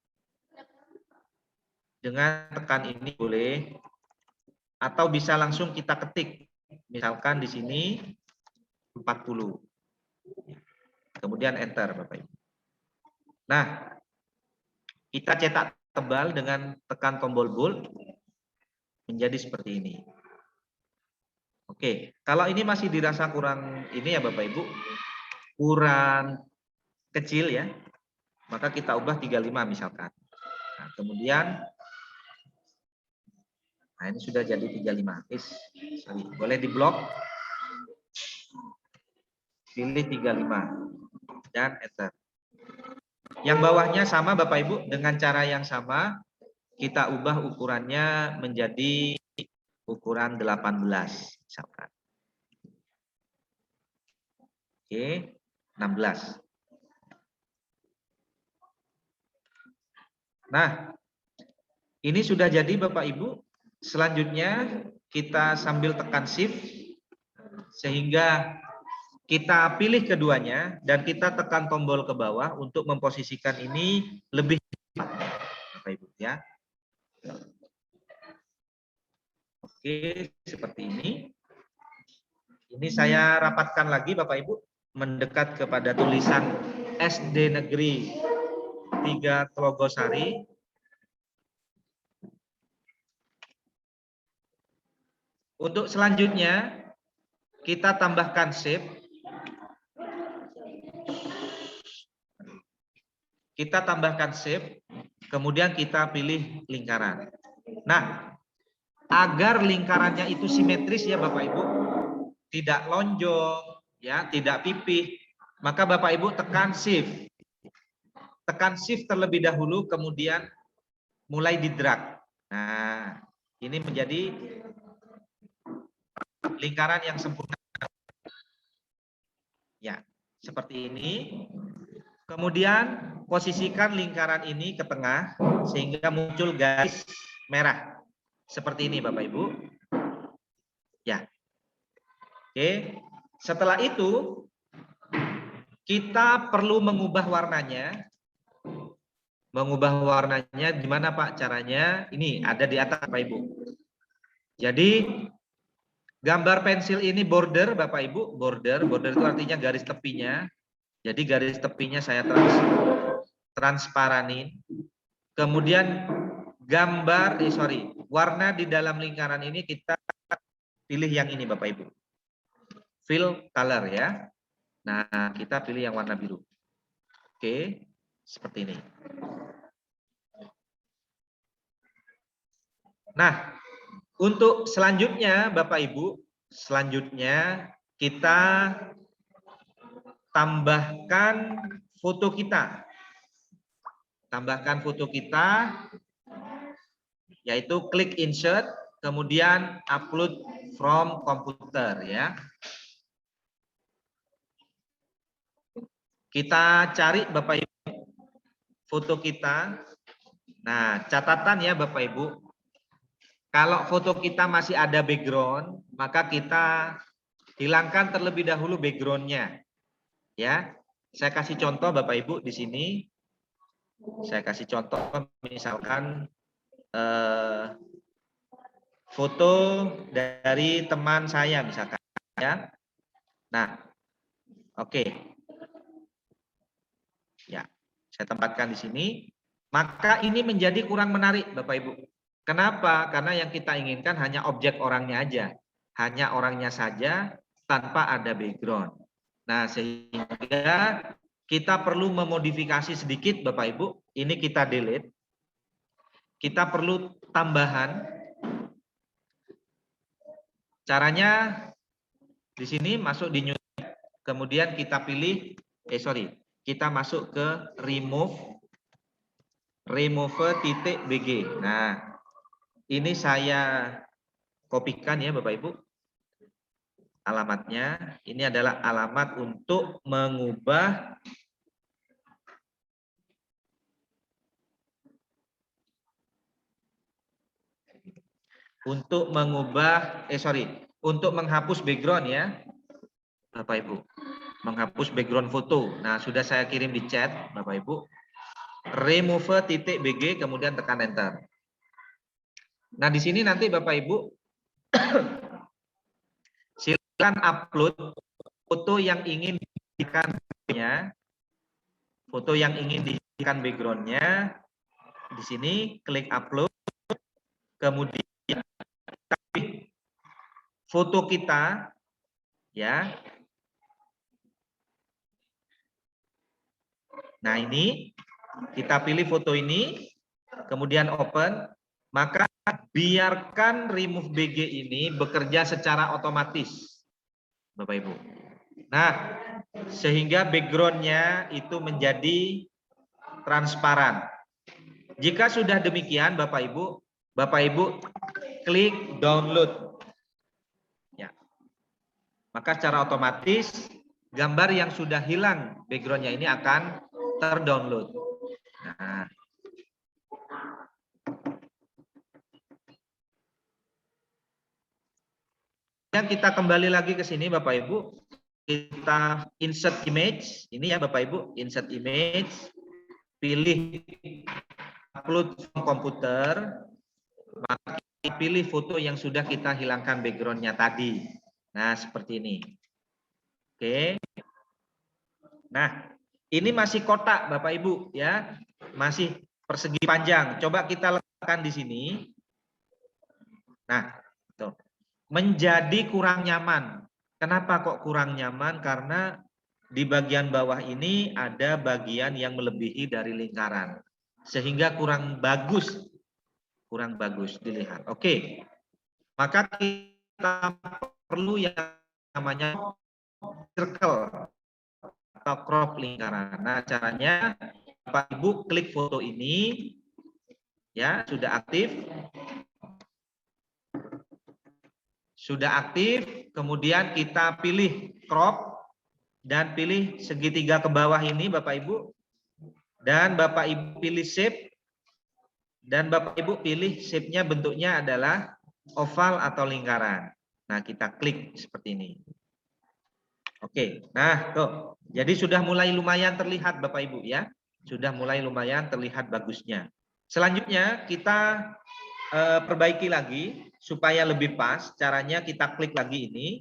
dengan tekan ini boleh, atau bisa langsung kita ketik. Misalkan di sini 40. Kemudian enter Bapak Ibu. Nah, kita cetak tebal dengan tekan tombol bold menjadi seperti ini. Oke, kalau ini masih dirasa kurang ini ya Bapak Ibu, kurang kecil ya, maka kita ubah 35 misalkan. Nah, kemudian nah ini sudah jadi 35. Sorry, boleh diblok. Pilih 35 dan enter. Yang bawahnya sama Bapak Ibu, dengan cara yang sama kita ubah ukurannya menjadi ukuran 18 misalkan. Oke, 16. Nah, ini sudah jadi Bapak Ibu. Selanjutnya kita sambil tekan shift sehingga kita pilih keduanya dan kita tekan tombol ke bawah untuk memposisikan ini lebih cepat Bapak Ibu ya. Oke, seperti ini. Ini saya rapatkan lagi Bapak Ibu, mendekat kepada tulisan SD Negeri 3 Telogosari. Untuk selanjutnya kita tambahkan shape. Kita tambahkan shape, kemudian kita pilih lingkaran. Nah, agar lingkarannya itu simetris ya Bapak Ibu, tidak lonjong, ya, tidak pipih, maka Bapak Ibu tekan shift. Tekan shift terlebih dahulu, kemudian mulai di drag. Nah, ini menjadi lingkaran yang sempurna. Ya, seperti ini. Kemudian posisikan lingkaran ini ke tengah sehingga muncul garis merah. Seperti ini Bapak Ibu. Ya. Oke. Setelah itu kita perlu mengubah warnanya. Mengubah warnanya gimana Pak caranya? Ini ada di atas Bapak Ibu. Jadi gambar pensil ini border Bapak Ibu, border itu artinya garis tepinya. Jadi garis tepinya saya transparanin. Kemudian gambar, warna di dalam lingkaran ini kita pilih yang ini Bapak Ibu. Fill color ya. Nah, kita pilih yang warna biru. Oke, seperti ini. Nah, untuk selanjutnya Bapak Ibu, selanjutnya kita tambahkan foto kita. Tambahkan foto kita, yaitu klik insert, kemudian upload from komputer ya. Kita cari Bapak Ibu foto kita. Nah, catatan ya Bapak Ibu. Kalau foto kita masih ada background, maka kita hilangkan terlebih dahulu backgroundnya. Ya, saya kasih contoh Bapak Ibu di sini. Saya kasih contoh misalkan foto dari teman saya misalkan ya. Nah, oke. Ya, saya tempatkan di sini. Maka ini menjadi kurang menarik Bapak Ibu. Kenapa? Karena yang kita inginkan hanya objek orangnya aja. Hanya orangnya saja tanpa ada background. Nah, sehingga kita perlu memodifikasi sedikit Bapak Ibu. Ini kita delete. Kita perlu tambahan. Caranya di sini masuk di new. Kemudian kita pilih, kita masuk ke remove.bg. Nah, ini saya kopikan ya Bapak Ibu. Alamatnya, ini adalah alamat untuk mengubah untuk menghapus background ya Bapak Ibu, menghapus background foto. Nah, sudah saya kirim di chat Bapak Ibu. remove.bg, kemudian tekan enter. Nah, di sini nanti Bapak Ibu silakan upload foto yang ingin dijadikan backgroundnya. Di sini klik upload, kemudian foto kita ya. Nah, ini kita pilih foto ini, kemudian open, maka biarkan remove BG ini bekerja secara otomatis Bapak Ibu. Nah, sehingga backgroundnya itu menjadi transparan. Jika sudah demikian Bapak Ibu klik download. Ya. Maka secara otomatis gambar yang sudah hilang backgroundnya ini akan terdownload. Nah. Kita kembali lagi ke sini Bapak Ibu. Kita insert image. Ini ya Bapak Ibu, insert image. Pilih upload from komputer. Maka pilih foto yang sudah kita hilangkan backgroundnya tadi. Nah, seperti ini. Oke. Nah, ini masih kotak Bapak Ibu ya. Masih persegi panjang. Coba kita letakkan di sini. Nah, tuh. Menjadi kurang nyaman. Kenapa kok kurang nyaman? Karena di bagian bawah ini ada bagian yang melebihi dari lingkaran. Sehingga kurang bagus dilihat. Oke. Maka kita perlu yang namanya circle atau crop lingkaran. Nah, caranya Bapak Ibu klik foto ini ya, sudah aktif. Kemudian kita pilih crop dan pilih segitiga ke bawah ini Bapak Ibu. Dan Bapak Ibu pilih shape. Dan Bapak Ibu pilih shape-nya bentuknya adalah oval atau lingkaran. Nah, kita klik seperti ini. Oke, nah tuh. Jadi sudah mulai lumayan terlihat Bapak Ibu ya. Sudah mulai lumayan terlihat bagusnya. Selanjutnya kita perbaiki lagi supaya lebih pas. Caranya kita klik lagi ini,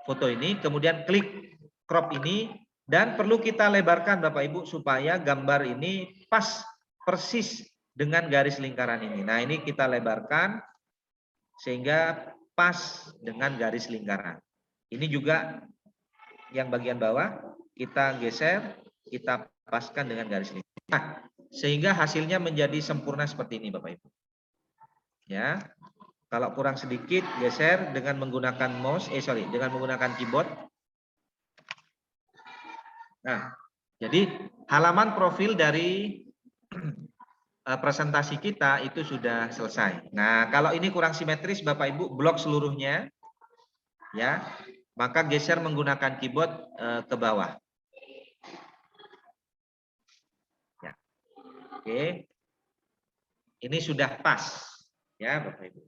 foto ini, kemudian klik crop ini. Dan perlu kita lebarkan Bapak Ibu supaya gambar ini pas persis dengan garis lingkaran ini. Nah, ini kita lebarkan sehingga pas dengan garis lingkaran. Ini juga yang bagian bawah kita geser, kita paskan dengan garis lingkaran. Nah, sehingga hasilnya menjadi sempurna seperti ini Bapak Ibu. Ya. Kalau kurang sedikit geser dengan menggunakan mouse, dengan menggunakan keyboard. Nah, jadi halaman profil dari presentasi kita itu sudah selesai. Nah, kalau ini kurang simetris Bapak Ibu, blok seluruhnya ya, maka geser menggunakan keyboard ke bawah. Ya. Oke. Ini sudah pas ya Bapak Ibu.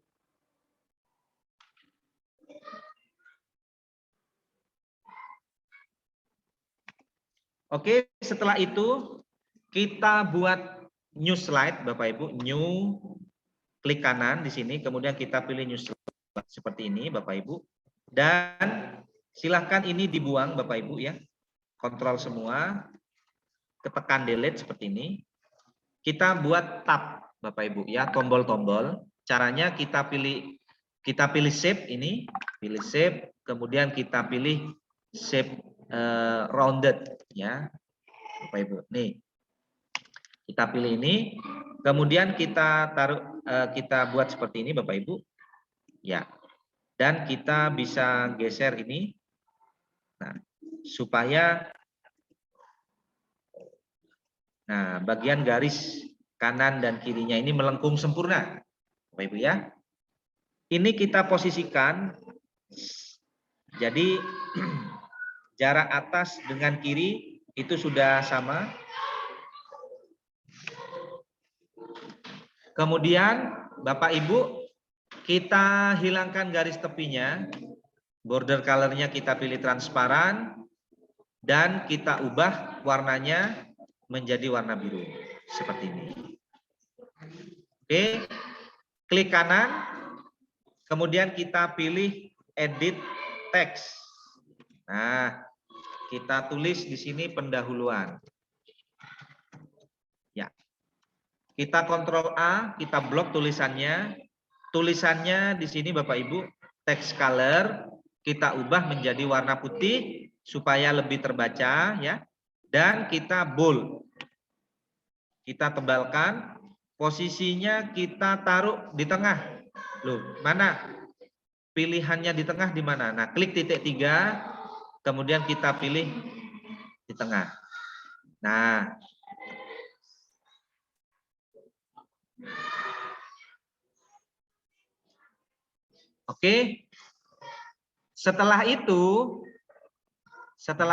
Oke, setelah itu kita buat new slide Bapak Ibu, new, klik kanan di sini, kemudian kita pilih new slide seperti ini Bapak Ibu, dan silahkan ini dibuang Bapak Ibu ya, kontrol semua, ketekan delete seperti ini. Kita buat tab Bapak Ibu ya, tombol-tombol. Caranya kita pilih shape ini, pilih shape, kemudian kita pilih shape rounded ya Bapak Ibu. Nih, kita pilih ini, kemudian kita taruh, kita buat seperti ini Bapak Ibu ya, dan kita bisa geser ini, nah supaya bagian garis kanan dan kirinya ini melengkung sempurna Bapak Ibu ya. Ini kita posisikan jadi jarak atas dengan kiri itu sudah sama. Kemudian Bapak Ibu, kita hilangkan garis tepinya, border colornya kita pilih transparan, dan kita ubah warnanya menjadi warna biru seperti ini. Oke, klik kanan, kemudian kita pilih edit text. Nah, kita tulis di sini pendahuluan. Ya, kita kontrol A, kita blok tulisannya. Tulisannya di sini Bapak Ibu, text color kita ubah menjadi warna putih supaya lebih terbaca ya. Dan kita bold. Kita tebalkan, posisinya kita taruh di tengah. Loh, mana? Pilihannya di tengah di mana? Nah, klik titik 3, kemudian kita pilih di tengah. Nah, oke. Setelah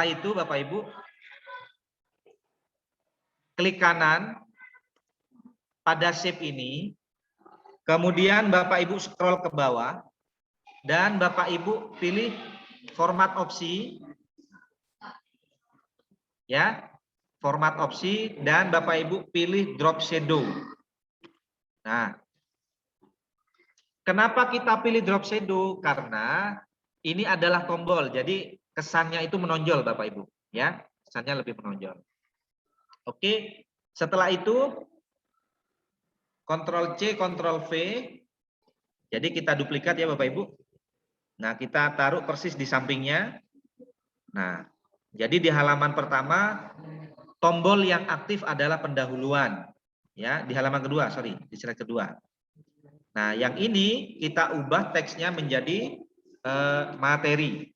itu Bapak Ibu, klik kanan pada shape ini, kemudian Bapak Ibu scroll ke bawah, dan Bapak Ibu pilih format opsi, ya, format opsi, dan Bapak Ibu pilih drop shadow. Nah, kenapa kita pilih drop shadow? Karena ini adalah tombol, jadi kesannya itu menonjol Bapak Ibu, ya, kesannya lebih menonjol. Oke, setelah itu Ctrl C, Ctrl V. Jadi kita duplikat ya Bapak Ibu. Nah, kita taruh persis di sampingnya. Nah, jadi di halaman pertama tombol yang aktif adalah pendahuluan. Ya, di halaman kedua, sorry, di slide kedua. Nah, yang ini kita ubah teksnya menjadi materi.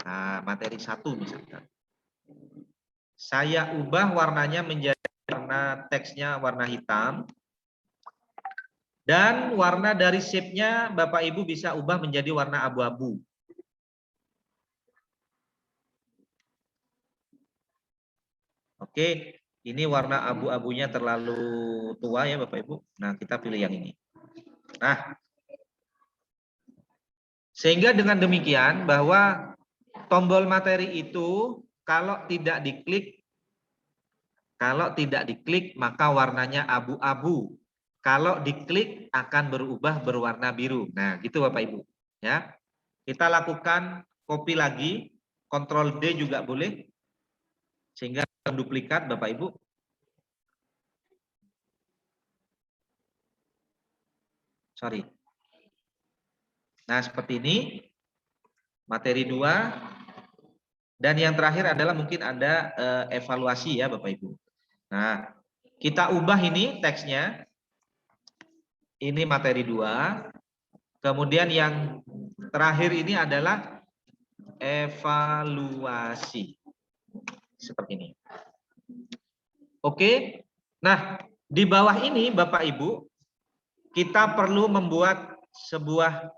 Nah, materi 1 misalkan. Saya ubah warnanya menjadi warna teksnya warna hitam. Dan warna dari shape-nya Bapak Ibu bisa ubah menjadi warna abu-abu. Oke, ini warna abu-abunya terlalu tua ya Bapak Ibu. Nah, kita pilih yang ini. Nah, sehingga dengan demikian bahwa tombol materi itu kalau tidak diklik maka warnanya abu-abu. Kalau diklik akan berubah berwarna biru. Nah, gitu Bapak Ibu, ya. Kita lakukan copy lagi, Ctrl D juga boleh. Sehingga duplikat Bapak Ibu. Sorry. Nah, seperti ini. Materi 2. Dan yang terakhir adalah mungkin ada evaluasi ya Bapak Ibu. Nah, kita ubah ini teksnya. Ini materi 2. Kemudian yang terakhir ini adalah evaluasi. seperti ini. Oke. Nah, di bawah ini Bapak Ibu, kita perlu membuat sebuah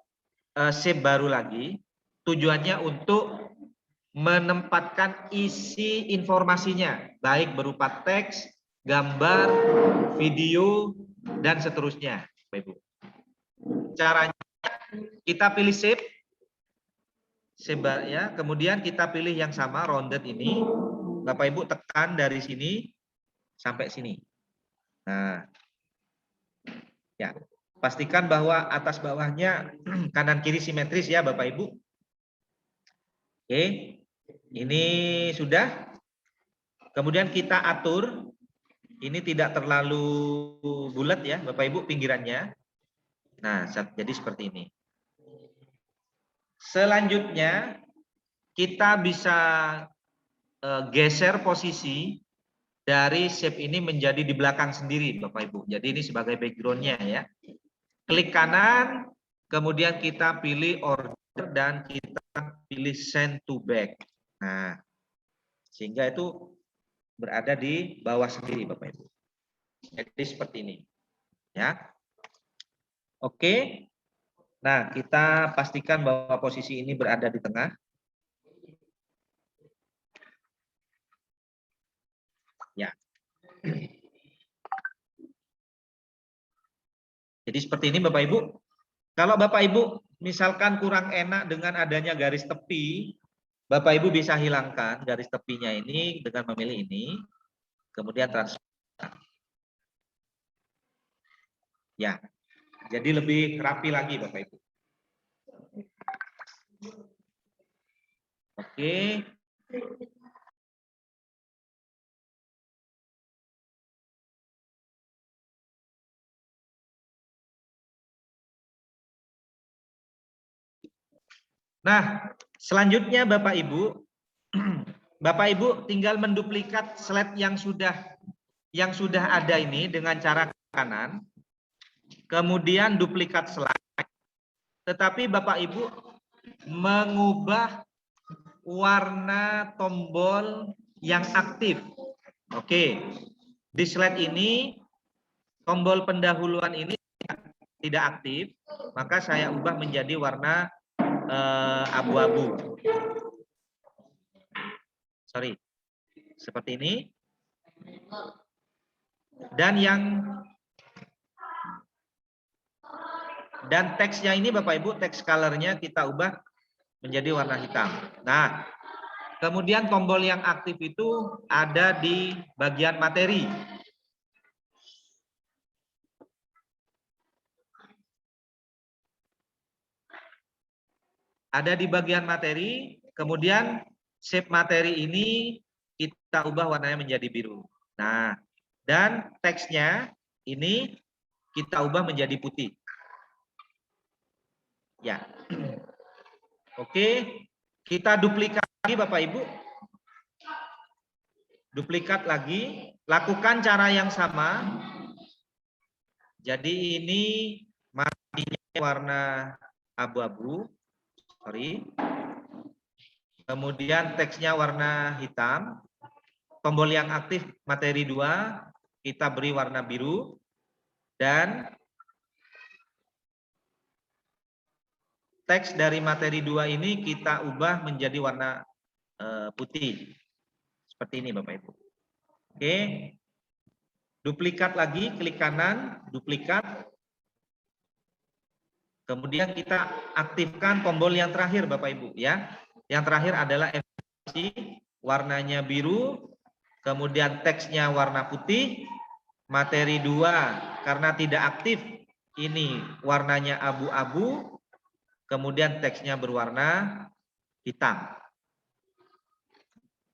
shape baru lagi. Tujuannya untuk menempatkan isi informasinya, baik berupa teks, gambar, video, dan seterusnya, Bapak Ibu. Caranya kita pilih shape ya, kemudian kita pilih yang sama rounded ini, Bapak Ibu tekan dari sini sampai sini. Nah, ya, pastikan bahwa atas bawahnya kanan kiri simetris ya Bapak Ibu. Oke, ini sudah. Kemudian kita atur, ini tidak terlalu bulat ya Bapak Ibu pinggirannya. Nah, jadi seperti ini. Selanjutnya kita bisa geser posisi dari shape ini menjadi di belakang sendiri Bapak Ibu. Jadi ini sebagai backgroundnya ya. Klik kanan, kemudian kita pilih order dan kita pilih send to back. Nah, sehingga itu berada di bawah sendiri Bapak Ibu. Jadi seperti ini. Ya. Oke. Nah, kita pastikan bahwa posisi ini berada di tengah. Ya. Jadi seperti ini Bapak Ibu. Kalau Bapak Ibu misalkan kurang enak dengan adanya garis tepi, Bapak Ibu bisa hilangkan garis tepinya ini dengan memilih ini, kemudian transfer. Ya, jadi lebih rapi lagi Bapak Ibu. Oke. Nah, selanjutnya Bapak Ibu, Bapak Ibu tinggal menduplikat slide yang sudah ada ini dengan cara kanan, kemudian duplikat slide, tetapi Bapak Ibu mengubah warna tombol yang aktif. Oke, di slide ini tombol pendahuluan ini tidak aktif, maka saya ubah menjadi warna abu-abu. Sorry, seperti ini. Dan teksnya ini Bapak Ibu, teks colornya kita ubah menjadi warna hitam. Nah, kemudian tombol yang aktif itu ada di bagian materi. Ada di bagian materi, kemudian shape materi ini kita ubah warnanya menjadi biru. Nah, dan teksnya ini kita ubah menjadi putih. Ya. Oke, kita duplikat lagi Bapak Ibu. Duplikat lagi, lakukan cara yang sama. Jadi ini materinya warna abu-abu. Sorry. Kemudian teksnya warna hitam. Tombol yang aktif materi 2 kita beri warna biru. Dan teks dari materi 2 ini kita ubah menjadi warna putih. Seperti ini Bapak Ibu. Oke. Duplikat lagi, klik kanan, duplikat. Kemudian kita aktifkan tombol yang terakhir Bapak Ibu ya. Yang terakhir adalah efisiensi, warnanya biru, kemudian teksnya warna putih, materi 2 karena tidak aktif ini warnanya abu-abu, kemudian teksnya berwarna hitam.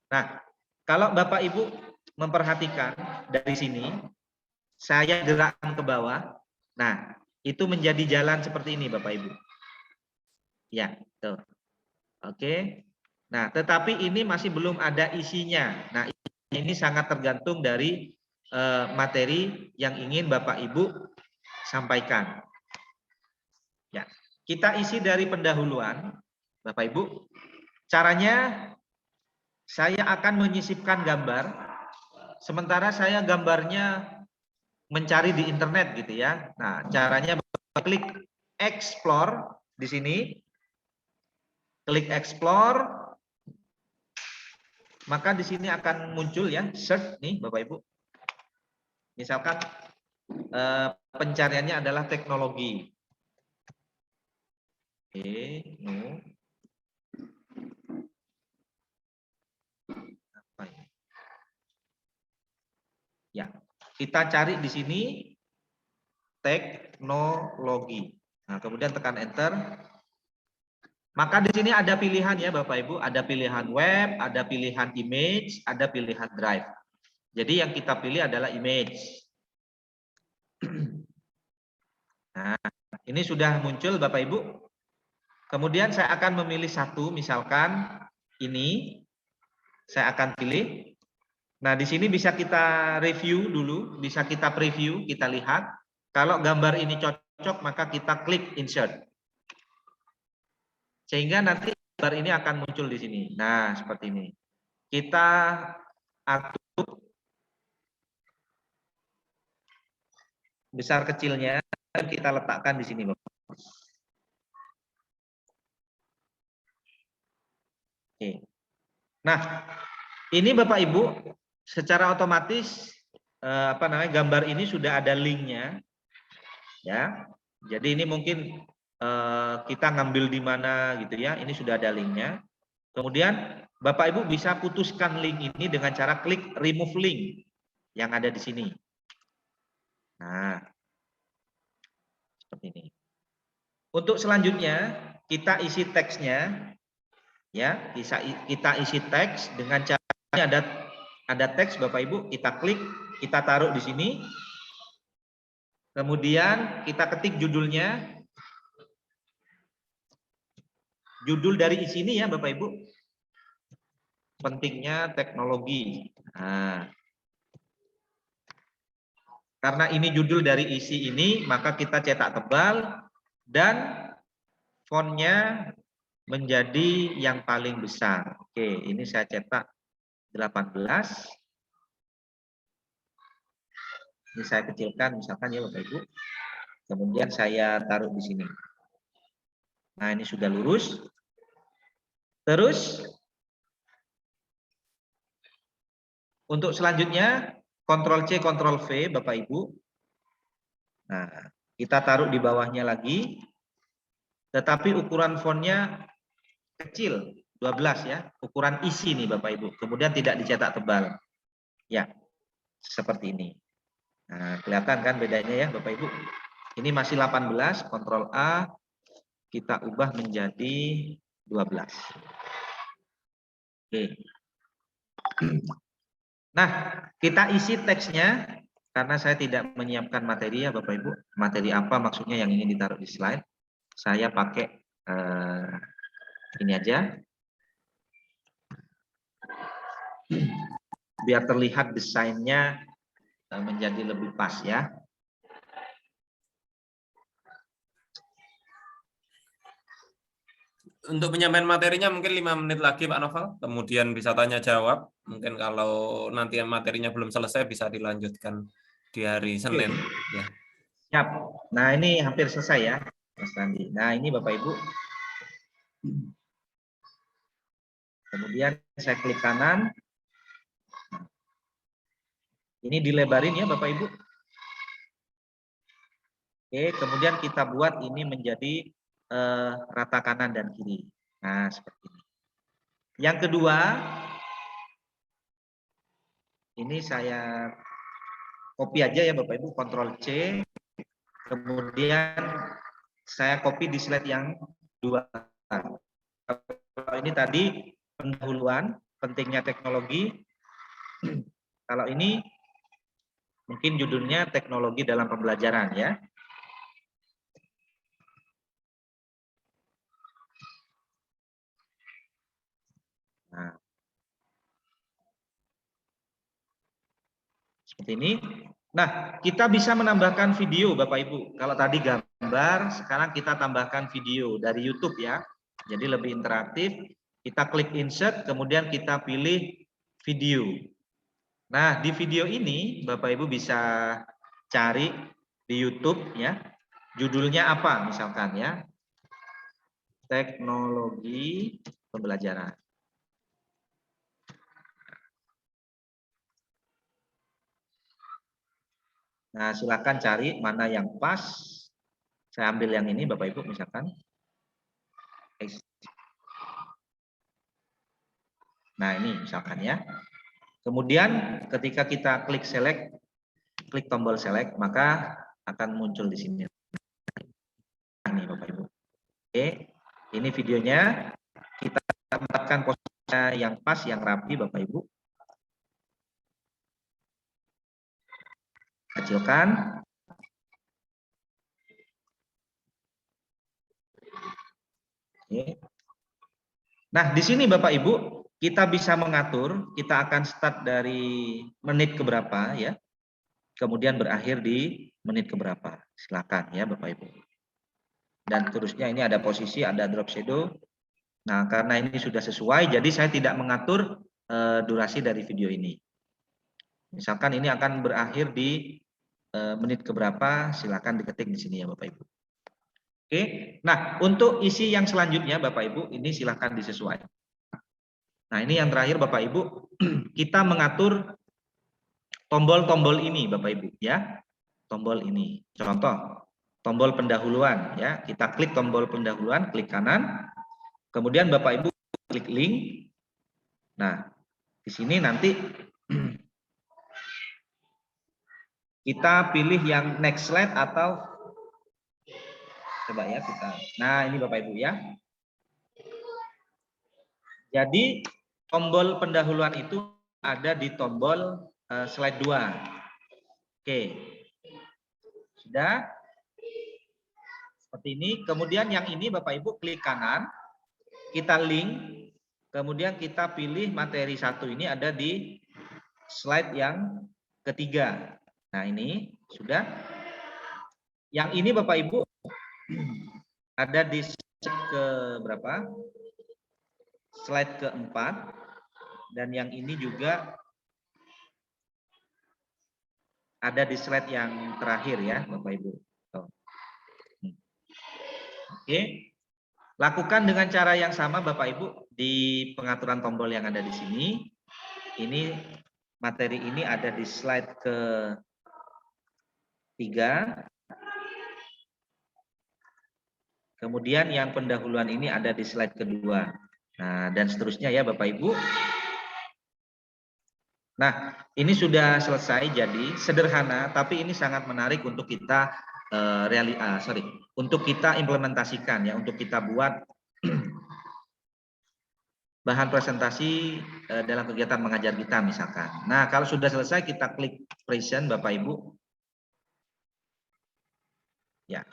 Nah, kalau Bapak Ibu memperhatikan dari sini, saya gerakkan ke bawah. Nah, itu menjadi jalan seperti ini Bapak Ibu. Ya, tuh. Oke. Nah, tetapi ini masih belum ada isinya. Nah, ini sangat tergantung dari materi yang ingin Bapak Ibu sampaikan. Ya, kita isi dari pendahuluan, Bapak Ibu. Caranya saya akan menyisipkan gambar, sementara saya gambarnya mencari di internet gitu ya. Nah, caranya klik explore di sini. Klik explore, maka di sini akan muncul ya search nih Bapak Ibu. Misalkan pencariannya adalah teknologi. Oke, no. Apa ini? Ya, kita cari di sini teknologi. Nah, kemudian tekan enter. Maka di sini ada pilihan ya Bapak Ibu, ada pilihan web, ada pilihan image, ada pilihan drive. Jadi yang kita pilih adalah image. Nah, ini sudah muncul Bapak Ibu. Kemudian saya akan memilih satu, misalkan ini saya akan pilih. Nah, di sini bisa kita review dulu, bisa kita preview, kita lihat. Kalau gambar ini cocok, maka kita klik insert. Sehingga nanti gambar ini akan muncul di sini. Nah, seperti ini. Kita atur besar kecilnya, dan kita letakkan di sini, Bapak. Oke. Nah, ini Bapak Ibu, secara otomatis gambar ini sudah ada linknya, ya. Jadi ini mungkin kita ngambil di mana gitu ya. Ini sudah ada linknya. Kemudian Bapak Ibu bisa putuskan link ini dengan cara klik remove link yang ada di sini. Nah, seperti ini. Untuk selanjutnya kita isi teksnya, ya. Kita isi teks dengan cara ada teks Bapak Ibu. Kita klik, kita taruh di sini. Kemudian kita ketik judulnya. Judul dari isi ini ya Bapak Ibu. Pentingnya teknologi. Nah, karena ini judul dari isi ini, maka kita cetak tebal dan fontnya menjadi yang paling besar. Oke, ini saya cetak 18. Ini saya kecilkan misalkan ya Bapak Ibu. Kemudian saya taruh di sini. Nah, ini sudah lurus. Terus untuk selanjutnya Ctrl C, Ctrl V Bapak Ibu. Nah, kita taruh di bawahnya lagi. Tetapi ukuran fontnya kecil, 12 ya. Ukuran isi nih Bapak Ibu. Kemudian tidak dicetak tebal. Ya, seperti ini. Nah, kelihatan kan bedanya ya Bapak Ibu. Ini masih 18, Ctrl A. Kita ubah menjadi 12. Oke. Nah, kita isi teksnya karena saya tidak menyiapkan materi ya Bapak Ibu. Materi apa maksudnya yang ingin ditaruh di slide. Saya pakai ini aja. Biar terlihat desainnya menjadi lebih pas ya. Untuk penyampaian materinya mungkin 5 menit lagi Pak Novel, kemudian bisa tanya jawab. Mungkin kalau nanti materinya belum selesai bisa dilanjutkan di hari Senin. Ya. Siap. Nah, ini hampir selesai ya Mas Randi. Nah, ini Bapak Ibu. Kemudian saya klik kanan. Ini dilebarin ya Bapak Ibu. Oke, kemudian kita buat ini menjadi rata kanan dan kiri. Nah, seperti ini. Yang kedua, ini saya copy aja ya Bapak Ibu, Ctrl C. Kemudian saya copy di slide yang 2. Kalau ini tadi pendahuluan, pentingnya teknologi. Kalau ini mungkin judulnya teknologi dalam pembelajaran ya. Nah, seperti ini. Nah, kita bisa menambahkan video Bapak Ibu. Kalau tadi gambar, sekarang kita tambahkan video dari YouTube ya. Jadi lebih interaktif. Kita klik insert, kemudian kita pilih video. Nah, di video ini Bapak Ibu bisa cari di YouTube ya. Judulnya apa misalkan ya? Teknologi pembelajaran. Nah, silakan cari mana yang pas. Saya ambil yang ini Bapak Ibu misalkan. Nah, ini misalkan ya. Kemudian ketika kita klik select, klik tombol select, maka akan muncul di sini. Ini Bapak Ibu. Oke, ini videonya. Kita tempatkan posisinya yang pas, yang rapi Bapak Ibu. Kecilkan. Oke. Nah, di sini Bapak Ibu, kita bisa mengatur, kita akan start dari menit keberapa ya. Kemudian berakhir di menit keberapa. Silakan ya Bapak Ibu. Dan terusnya ini ada posisi, ada drop shadow. Nah, karena ini sudah sesuai, jadi saya tidak mengatur durasi dari video ini. Misalkan ini akan berakhir di menit keberapa, silakan diketik di sini ya Bapak Ibu. Oke, nah untuk isi yang selanjutnya Bapak Ibu, ini silakan disesuaikan. Nah, ini yang terakhir Bapak Ibu, kita mengatur tombol-tombol ini Bapak Ibu ya. Tombol ini. Contoh, tombol pendahuluan ya. Kita klik tombol pendahuluan, klik kanan. Kemudian Bapak Ibu klik link. Nah, di sini nanti kita pilih yang next slide atau coba ya kita. Nah, ini Bapak Ibu ya. Jadi tombol pendahuluan itu ada di tombol slide 2. Oke. Sudah. Seperti ini. Kemudian yang ini Bapak Ibu klik kanan. Kita link. Kemudian kita pilih materi 1 ini ada di slide yang ketiga. Nah, ini sudah. Yang ini Bapak Ibu ada di slide ke berapa? Slide keempat. Dan yang ini juga ada di slide yang terakhir ya Bapak Ibu. Oke. Lakukan dengan cara yang sama Bapak Ibu di pengaturan tombol yang ada di sini. Ini materi ini ada di slide ke-3. Kemudian yang pendahuluan ini ada di slide kedua. Nah, dan seterusnya ya Bapak Ibu. Nah, ini sudah selesai, jadi sederhana, tapi ini sangat menarik untuk kita untuk kita implementasikan ya, untuk kita buat bahan presentasi dalam kegiatan mengajar kita misalkan. Nah, kalau sudah selesai kita klik present Bapak Ibu. Ya.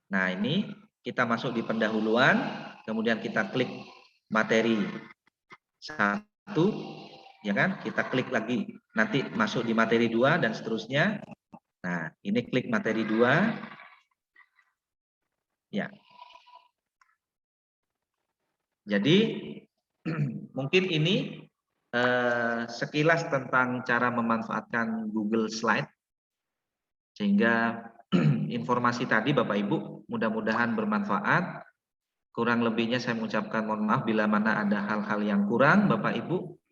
Nah, ini kita masuk di pendahuluan, kemudian kita klik materi 1, ya kan? Kita klik lagi, nanti masuk di materi 2 dan seterusnya. Nah, ini klik materi 2. Ya. Jadi mungkin ini sekilas tentang cara memanfaatkan Google Slide, sehingga informasi tadi Bapak Ibu mudah-mudahan bermanfaat. Kurang lebihnya saya mengucapkan mohon maaf bila mana ada hal-hal yang kurang Bapak Ibu.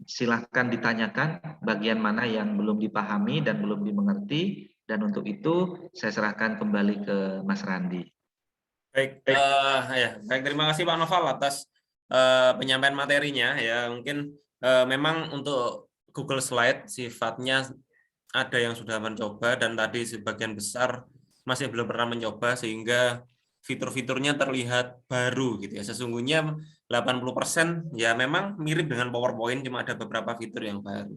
Silahkan ditanyakan bagian mana yang belum dipahami dan belum dimengerti, dan untuk itu saya serahkan kembali ke Mas Randi. Baik, baik, terima kasih Pak Noval atas penyampaian materinya ya. Mungkin memang untuk Google Slide sifatnya ada yang sudah mencoba dan tadi sebagian besar masih belum pernah mencoba, sehingga fitur-fiturnya terlihat baru gitu ya. Sesungguhnya 80% ya memang mirip dengan PowerPoint, cuma ada beberapa fitur yang baru.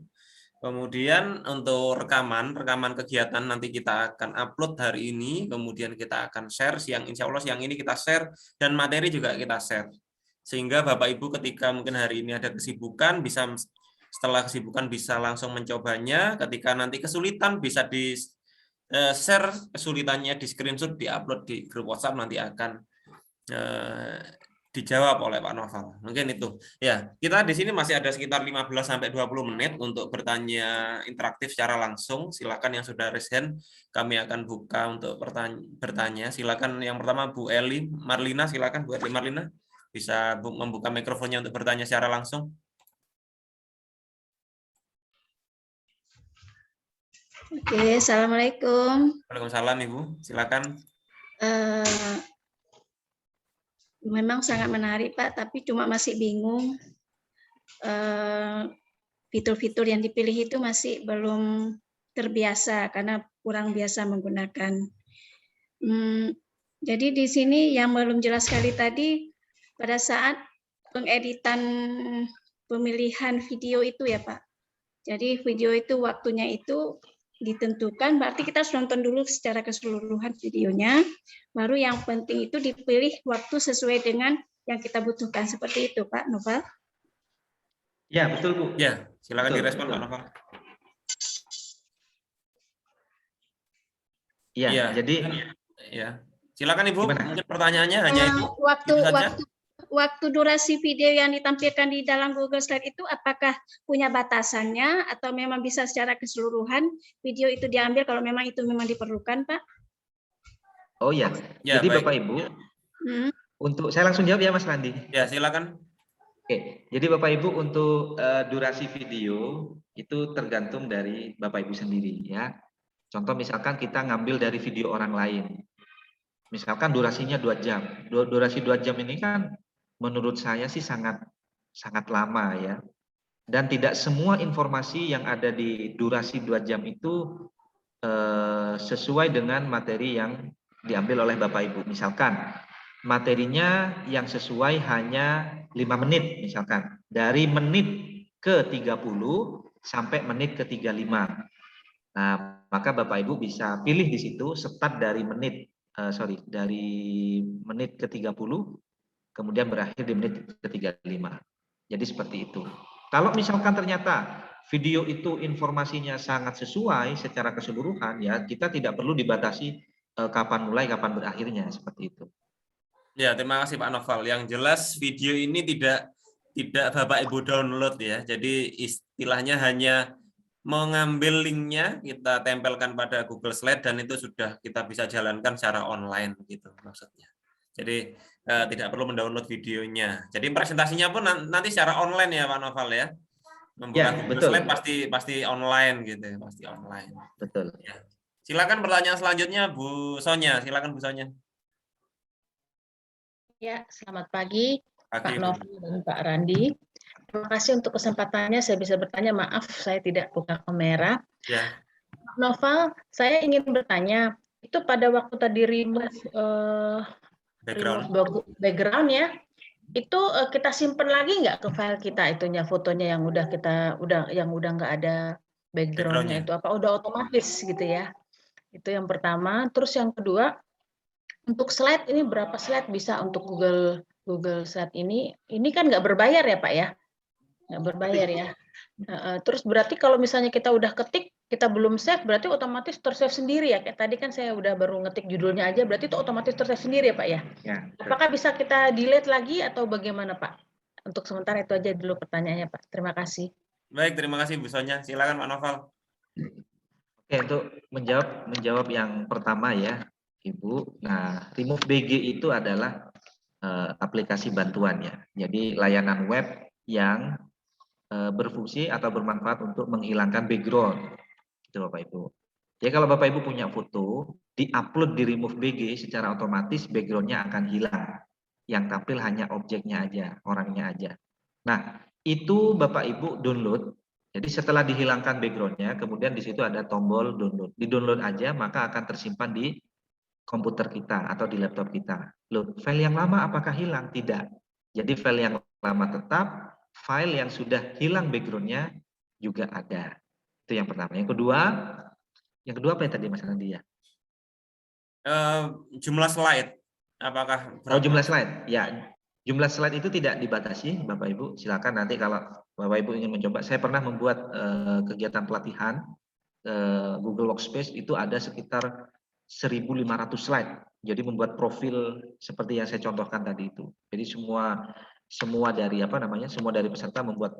Kemudian untuk rekaman kegiatan nanti kita akan upload hari ini, kemudian kita akan share insya Allah siang ini kita share, dan materi juga kita share. Sehingga Bapak Ibu ketika mungkin hari ini ada kesibukan, setelah kesibukan bisa langsung mencobanya. Ketika nanti kesulitan bisa di share kesulitannya, di screenshot, di upload di grup WhatsApp, nanti akan dijawab oleh Pak Noval. Mungkin itu. Ya, kita di sini masih ada sekitar 15 sampai 20 menit untuk bertanya interaktif secara langsung. Silakan yang sudah raise hand, kami akan buka untuk bertanya. Silakan yang pertama Bu Eli Marlina, silakan Bu Eli Marlina bisa membuka mikrofonnya untuk bertanya secara langsung. Oke, Assalamualaikum. Waalaikumsalam Ibu, silakan. Memang sangat menarik Pak, tapi cuma masih bingung. Fitur-fitur yang dipilih itu masih belum terbiasa karena kurang biasa menggunakan. Jadi di sini yang belum jelas sekali tadi pada saat pengeditan pemilihan video itu ya Pak. Jadi video itu waktunya itu ditentukan, berarti kita harus nonton dulu secara keseluruhan videonya, baru yang penting itu dipilih waktu sesuai dengan yang kita butuhkan. Seperti itu Pak Noval. Ya, betul Bu. Ya, silakan Betul, direspon betul. Pak Noval. Ya, jadi ya. Silakan Ibu, gimana? mungkin pertanyaannya hanya itu. Waktu durasi video yang ditampilkan di dalam Google Slide itu apakah punya batasannya atau memang bisa secara keseluruhan video itu diambil kalau memang itu memang diperlukan, Pak? Oh ya, Ya, jadi baik. Bapak Ibu, untuk saya langsung jawab ya Mas Randi. Ya, silakan. Oke, jadi Bapak Ibu untuk durasi video itu tergantung dari Bapak Ibu sendiri ya. Contoh misalkan kita ngambil dari video orang lain. Misalkan durasinya 2 jam. Durasi 2 jam ini kan menurut saya sih sangat lama ya. Dan tidak semua informasi yang ada di durasi 2 jam itu sesuai dengan materi yang diambil oleh Bapak Ibu. Misalkan materinya yang sesuai hanya 5 menit misalkan. Dari menit ke 30 sampai menit ke 35. Nah, maka Bapak Ibu bisa pilih di situ start dari menit ke 30 kemudian berakhir di menit ke 35. Jadi seperti itu. Kalau misalkan ternyata video itu informasinya sangat sesuai secara keseluruhan ya, kita tidak perlu dibatasi kapan mulai kapan berakhirnya seperti itu. Ya, terima kasih Pak Noval. Yang jelas video ini tidak Bapak Ibu download ya. Jadi istilahnya hanya mengambil linknya, kita tempelkan pada Google Slide dan itu sudah kita bisa jalankan secara online gitu maksudnya. Jadi tidak perlu mendownload videonya. Jadi presentasinya pun nanti secara online ya Pak Noval ya. Membuka Ya, Google betul. Slide pasti online gitu, pasti online. Betul. Ya. Silakan pertanyaan selanjutnya Bu Sonya, silakan Bu Sonya. Ya, selamat pagi Pak Bu. Noval dan Pak Randi. Terima kasih untuk kesempatannya saya bisa bertanya. Maaf, saya tidak buka kamera. Ya. Pak Noval, saya ingin bertanya, itu pada waktu tadi remove background ya, itu kita simpan lagi nggak ke file kita itunya fotonya yang udah nggak ada backgroundnya itu apa udah otomatis gitu ya? Itu yang pertama. Terus yang kedua, untuk slide ini berapa slide bisa untuk Google Slide ini kan nggak berbayar ya Pak ya? Nggak berbayar ya. Terus berarti kalau misalnya kita udah ketik, kita belum save, berarti otomatis tersave sendiri ya? Kayak tadi kan saya udah baru ngetik judulnya aja, berarti itu otomatis tersave sendiri ya Pak ya? Ya. Apakah bisa kita delete lagi atau bagaimana Pak? Untuk sementara itu aja dulu pertanyaannya Pak. Terima kasih. Baik, terima kasih Bu Sonya. Silakan Pak Noval. Oke, untuk menjawab yang pertama ya, Ibu. Nah, Remove BG itu adalah aplikasi bantuan ya. Jadi layanan web yang berfungsi atau bermanfaat untuk menghilangkan background. Itu Bapak Ibu. Jadi kalau Bapak Ibu punya foto, di-upload di Remove BG secara otomatis background-nya akan hilang. Yang tampil hanya objeknya aja, orangnya aja. Nah, itu Bapak Ibu download. Jadi setelah dihilangkan background-nya, kemudian di situ ada tombol download. Di-download aja, maka akan tersimpan di komputer kita atau di laptop kita. Loh, file yang lama apakah hilang? Tidak. Jadi file yang lama tetap, file yang sudah hilang background-nya juga ada. Itu yang pertama. Yang kedua apa ya tadi Mas Randi ya? Jumlah slide. Apakah berapa? Oh, jumlah slide. Ya, jumlah slide itu tidak dibatasi, Bapak Ibu. Silakan nanti kalau Bapak Ibu ingin mencoba. Saya pernah membuat kegiatan pelatihan Google Workspace itu ada sekitar 1.500 slide. Jadi membuat profil seperti yang saya contohkan tadi itu. Jadi semua dari semua dari peserta membuat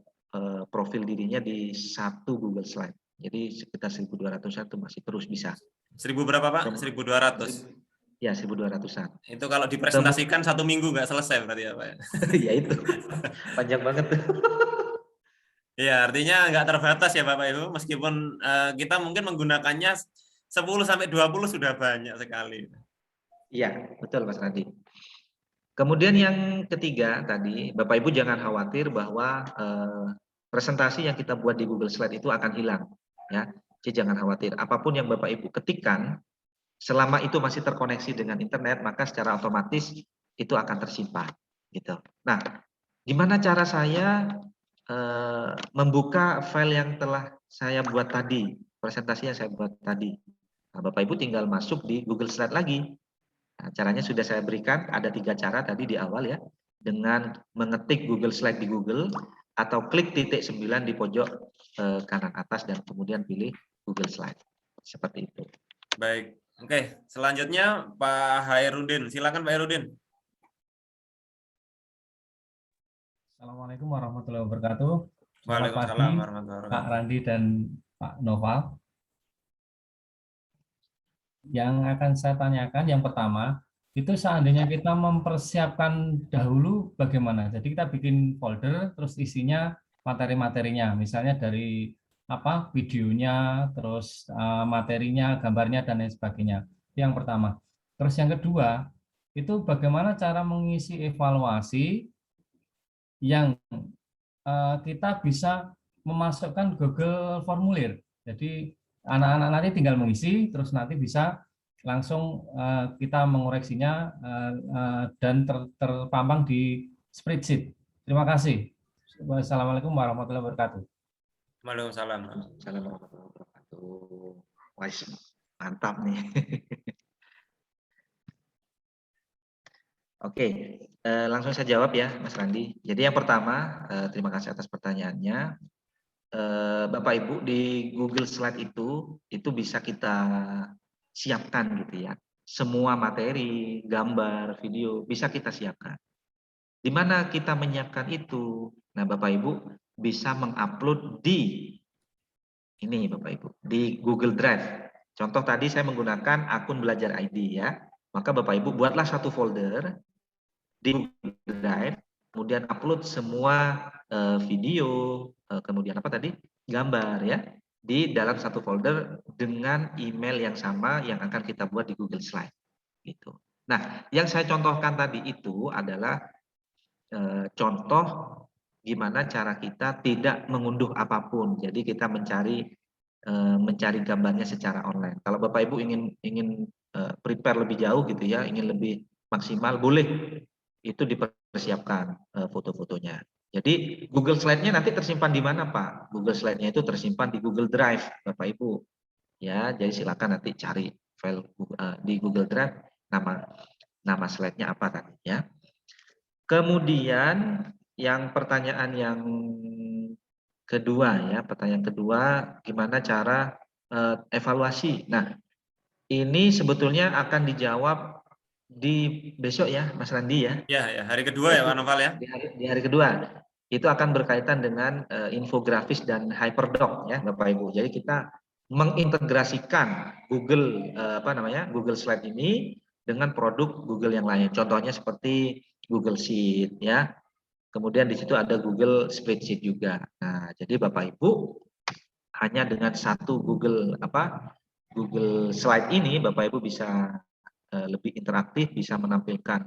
profil dirinya di satu Google Slide. Jadi sekitar 1.200-an itu masih terus bisa. 1.000 berapa Pak? 1.200. Ya, 1.200-an. Itu kalau dipresentasikan 1 minggu nggak selesai berarti ya Pak? Ya itu, panjang banget tuh. Ya, artinya nggak terbatas ya Bapak Ibu, meskipun kita mungkin menggunakannya 10-20 sudah banyak sekali. Iya, betul Mas Randi. Kemudian yang ketiga tadi, Bapak Ibu jangan khawatir bahwa presentasi yang kita buat di Google Slide itu akan hilang. Ya, jadi jangan khawatir. Apapun yang Bapak Ibu ketikkan, selama itu masih terkoneksi dengan internet, maka secara otomatis itu akan tersimpan. Gitu. Nah, gimana cara saya membuka file yang telah saya buat tadi, presentasi yang saya buat tadi? Nah, Bapak Ibu tinggal masuk di Google Slide lagi. Nah, caranya sudah saya berikan, ada 3 cara tadi di awal ya, dengan mengetik Google Slide di Google, atau klik titik 9 di pojok kanan atas dan kemudian pilih Google Slide. Seperti itu. Baik, oke. Selanjutnya Pak Hairudin, silakan Pak Hairudin. Assalamualaikum warahmatullahi wabarakatuh. Selamat pagi Waalaikumsalam warahmatullahi Pak wabarakatuh. Randi dan Pak Noval. Yang akan saya tanyakan yang pertama, itu seandainya kita mempersiapkan dahulu bagaimana? Jadi kita bikin folder, terus isinya materi-materinya, misalnya dari videonya, terus materinya, gambarnya, dan lain sebagainya. Yang pertama. Terus yang kedua, itu bagaimana cara mengisi evaluasi yang kita bisa memasukkan Google Formulir. Jadi anak-anak nanti tinggal mengisi, terus nanti bisa langsung kita mengoreksinya dan terpampang di spreadsheet. Terima kasih. Wassalamualaikum warahmatullahi wabarakatuh. Waalaikumsalam. Assalamualaikum warahmatullahi wabarakatuh. Wah, mantap nih. Oke, langsung saya jawab ya, Mas Randi. Jadi yang pertama, terima kasih atas pertanyaannya. Bapak Ibu di Google Slide itu bisa kita siapkan gitu ya. Semua materi, gambar, video bisa kita siapkan. Di mana kita menyiapkan itu? Nah, Bapak Ibu bisa mengupload di ini Bapak Ibu, di Google Drive. Contoh tadi saya menggunakan akun Belajar ID ya. Maka Bapak Ibu buatlah satu folder di Google Drive, kemudian upload semua video, kemudian gambar ya, di dalam satu folder dengan email yang sama yang akan kita buat di Google Slide. Gitu. Nah, yang saya contohkan tadi itu adalah contoh gimana cara kita tidak mengunduh apapun. Jadi kita mencari gambarnya secara online. Kalau Bapak Ibu ingin prepare lebih jauh gitu ya, ingin lebih maksimal, boleh itu dipersiapkan foto-fotonya. Jadi Google Slide-nya nanti tersimpan di mana Pak? Google Slide-nya itu tersimpan di Google Drive, Bapak Ibu. Ya, jadi silakan nanti cari file di Google Drive nama slide-nya apa tadi ya. Kemudian yang pertanyaan yang kedua ya, pertanyaan kedua gimana cara evaluasi. Nah, ini sebetulnya akan dijawab di besok ya, Mas Randi ya. Ya, hari kedua ya, Pak Noval ya. Di hari kedua itu akan berkaitan dengan infografis dan hyperdoc ya, Bapak Ibu. Jadi kita mengintegrasikan Google Slide ini dengan produk Google yang lain. Contohnya seperti Google Sheet ya. Kemudian di situ ada Google Spreadsheet juga. Nah, jadi Bapak Ibu hanya dengan satu Google Slide ini Bapak Ibu bisa lebih interaktif, bisa menampilkan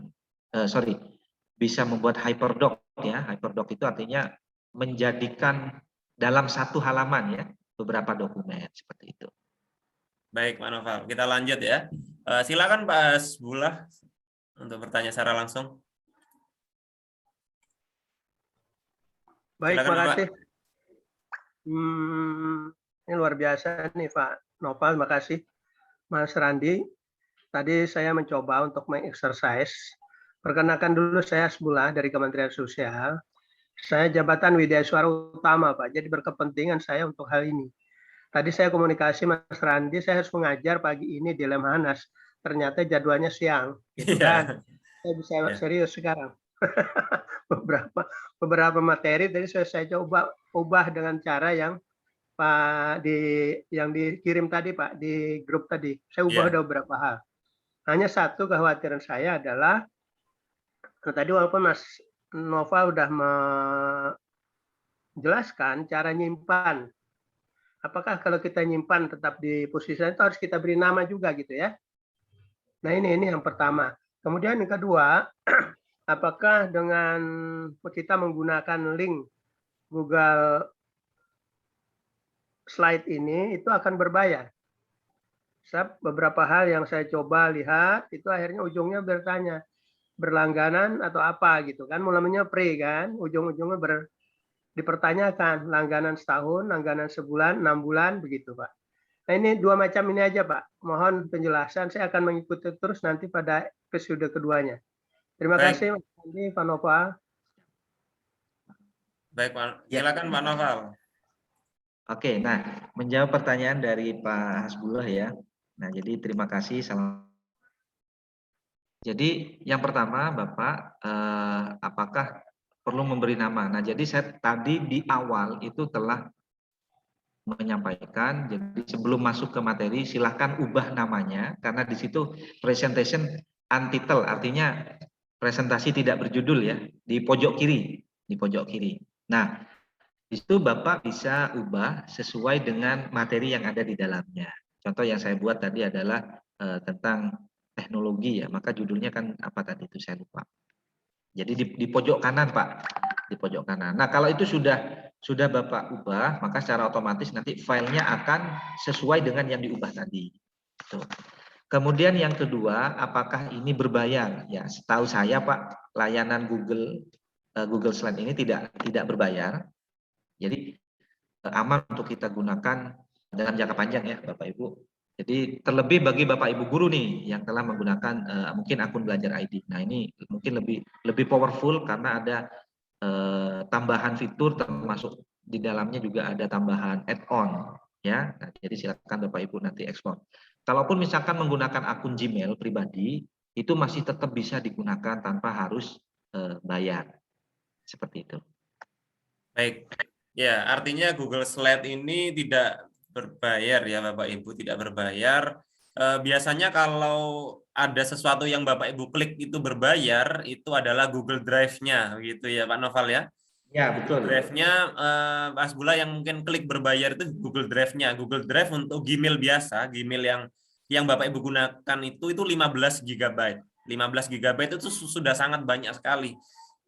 bisa membuat hyperdoc ya. Hyperdoc itu artinya menjadikan dalam satu halaman ya beberapa dokumen seperti itu. Baik, Pak Noval. Kita lanjut ya. Silakan Pak Asbullah untuk bertanya secara langsung. Baik, Silakan, terima kasih. Ini luar biasa nih Pak Noval, makasih Mas Randi. Tadi saya mencoba untuk mengeksersis. Perkenalkan dulu saya Asbullah dari Kementerian Sosial. Saya jabatan Widyaswara Utama Pak, jadi berkepentingan saya untuk hal ini. Tadi saya komunikasi Mas Randi, saya harus mengajar pagi ini di Lemhanas. ternyata jadwalnya siang, gitu Iya. kan? Saya bisa Ya. serius sekarang. beberapa materi tadi saya coba ubah dengan cara yang yang dikirim tadi Pak di grup tadi. Saya ubah Iya. ada beberapa hal. Hanya satu kekhawatiran saya adalah tadi walaupun Mas Nova udah menjelaskan cara nyimpan. Apakah kalau kita nyimpan tetap di posisi itu harus kita beri nama juga gitu ya? Nah ini yang pertama. Kemudian yang kedua, apakah dengan kita menggunakan link Google Slide ini itu akan berbayar? Beberapa hal yang saya coba lihat itu akhirnya ujungnya bertanya berlangganan atau apa gitu kan, mulanya free kan, ujung-ujungnya dipertanyakan langganan setahun, langganan sebulan, 6 bulan begitu Pak. Nah ini dua macam ini aja Pak. Mohon penjelasan, saya akan mengikuti terus nanti pada episode keduanya. Terima Baik. kasih Mas Andi, Pak Nova. Baik, Pak. Ya. Silakan Pak Noval. Oke, nah menjawab pertanyaan dari Pak Hasbullah ya. Nah, jadi terima kasih. Jadi yang pertama Bapak, apakah perlu memberi nama? Nah, jadi saya tadi di awal itu telah menyampaikan, jadi sebelum masuk ke materi silahkan ubah namanya, karena di situ presentation untitled, artinya presentasi tidak berjudul ya, di pojok kiri. Nah, di situ Bapak bisa ubah sesuai dengan materi yang ada di dalamnya. Contoh yang saya buat tadi adalah tentang teknologi ya, maka judulnya kan apa tadi itu saya lupa. Jadi di pojok kanan Pak, di pojok kanan. Nah kalau itu sudah Bapak ubah, maka secara otomatis nanti filenya akan sesuai dengan yang diubah tadi. Tuh. Kemudian yang kedua, apakah ini berbayar? Ya, setahu saya Pak, layanan Google Slide ini tidak berbayar. Jadi aman untuk kita gunakan dalam jangka panjang ya Bapak Ibu. Jadi terlebih bagi Bapak Ibu guru nih yang telah menggunakan mungkin akun Belajar ID. Nah ini mungkin lebih powerful karena ada tambahan fitur, termasuk di dalamnya juga ada tambahan add-on ya. Nah, jadi silakan Bapak Ibu nanti ekspor. Kalaupun misalkan menggunakan akun Gmail pribadi itu masih tetap bisa digunakan tanpa harus bayar. Seperti itu. Baik. Ya, artinya Google Slide ini tidak berbayar ya Bapak Ibu, tidak berbayar. Biasanya kalau ada sesuatu yang Bapak Ibu klik itu berbayar, itu adalah Google Drive-nya, gitu ya Pak Noval ya? Ya betul. Drive-nya, Mas Bula yang mungkin klik berbayar itu Google Drive-nya. Google Drive untuk Gmail biasa, Gmail yang Bapak Ibu gunakan itu 15 GB. 15 GB itu sudah sangat banyak sekali.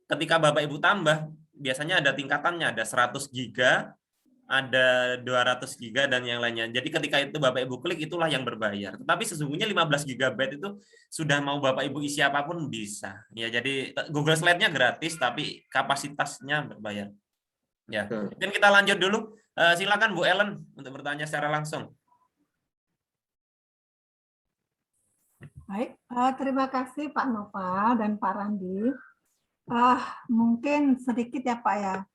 Ketika Bapak Ibu tambah, biasanya ada tingkatannya, ada 100 GB, ada 200 GB dan yang lainnya. Jadi ketika itu Bapak Ibu klik itulah yang berbayar. Tetapi sesungguhnya 15 GB itu sudah mau Bapak Ibu isi apapun bisa. Ya, jadi Google Slide-nya gratis tapi kapasitasnya berbayar. Ya. Mungkin kita lanjut dulu. Silakan Bu Ellen untuk bertanya secara langsung. Baik, terima kasih Pak Nova dan Pak Randi. Mungkin sedikit ya Pak ya.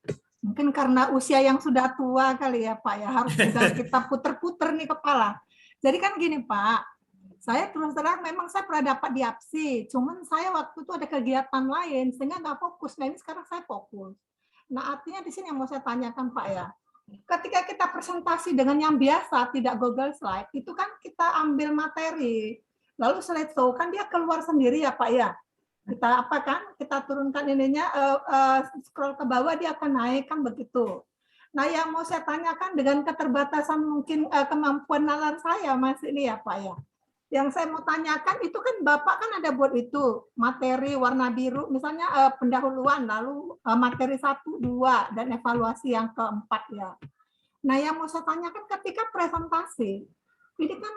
Mungkin karena usia yang sudah tua kali ya Pak ya, harus juga kita puter-puter nih kepala. Jadi kan gini Pak, saya terus terang memang saya pernah dapat di APSI, cuman saya waktu itu ada kegiatan lain sehingga nggak fokus. Nah ini sekarang saya fokus. Nah artinya di sini yang mau saya tanyakan Pak ya, ketika kita presentasi dengan yang biasa, tidak Google Slide, itu kan kita ambil materi, lalu slideshow kan dia keluar sendiri ya Pak ya. Kita apa kan, kita turunkan ininya, scroll ke bawah dia akan naik kan begitu. Nah yang mau saya tanyakan dengan keterbatasan mungkin kemampuan nalar saya Mas ini ya Pak ya. Yang saya mau tanyakan itu kan Bapak kan ada buat itu materi warna biru misalnya pendahuluan, lalu materi 1, 2 dan evaluasi yang keempat ya. Nah yang mau saya tanyakan ketika presentasi ini kan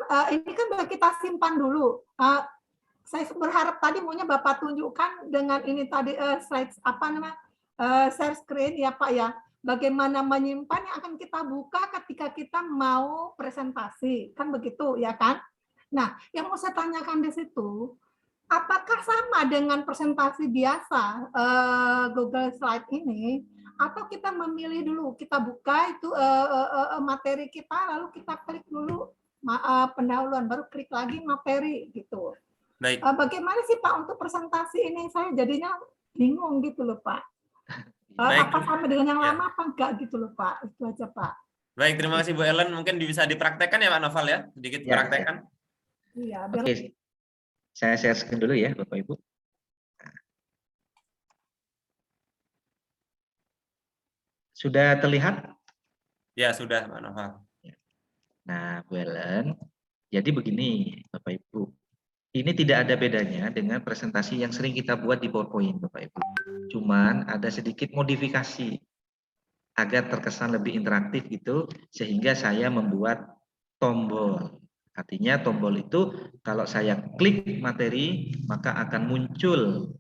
kita simpan dulu. Saya berharap tadi maunya Bapak tunjukkan dengan ini tadi slide share screen ya Pak ya. Bagaimana menyimpan yang akan kita buka ketika kita mau presentasi, kan begitu ya kan? Nah, yang mau saya tanyakan di situ, apakah sama dengan presentasi biasa Google Slide ini, atau kita memilih dulu, kita buka itu materi kita, lalu kita klik dulu pendahuluan, baru klik lagi materi gitu. Baik. Bagaimana sih Pak untuk presentasi ini? Saya jadinya bingung gitu loh Pak. Baik. Apa sama dengan yang Ya. lama apa enggak gitu loh Pak. Itu aja Pak. Baik, terima kasih Bu Ellen. Mungkin bisa dipraktekkan ya Pak Noval ya, sedikit Ya, praktekkan. Iya, biar Oke, saya share screen dulu ya Bapak Ibu. Sudah terlihat? Ya sudah Pak Noval. Nah, Bu Ellen, jadi begini Bapak Ibu. Ini tidak ada bedanya dengan presentasi yang sering kita buat di PowerPoint Bapak Ibu. Cuman ada sedikit modifikasi agar terkesan lebih interaktif gitu, sehingga saya membuat tombol. Artinya tombol itu kalau saya klik materi, maka akan muncul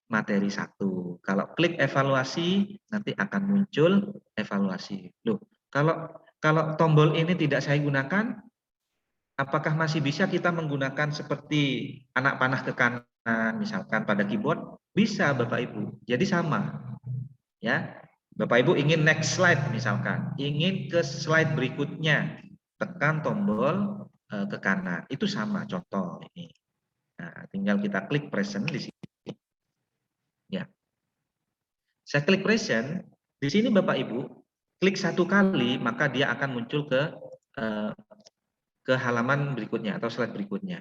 materi 1. Kalau klik evaluasi, nanti akan muncul evaluasi. Loh, kalau tombol ini tidak saya gunakan, apakah masih bisa kita menggunakan seperti anak panah ke kanan, misalkan pada keyboard? Bisa Bapak Ibu. Jadi sama. Ya, Bapak Ibu ingin next slide misalkan, ingin ke slide berikutnya, tekan tombol ke kanan. Itu sama contoh ini. Nah, tinggal kita klik present di sini. Ya. Saya klik present, di sini Bapak Ibu, klik 1 kali maka dia akan muncul ke halaman berikutnya atau slide berikutnya.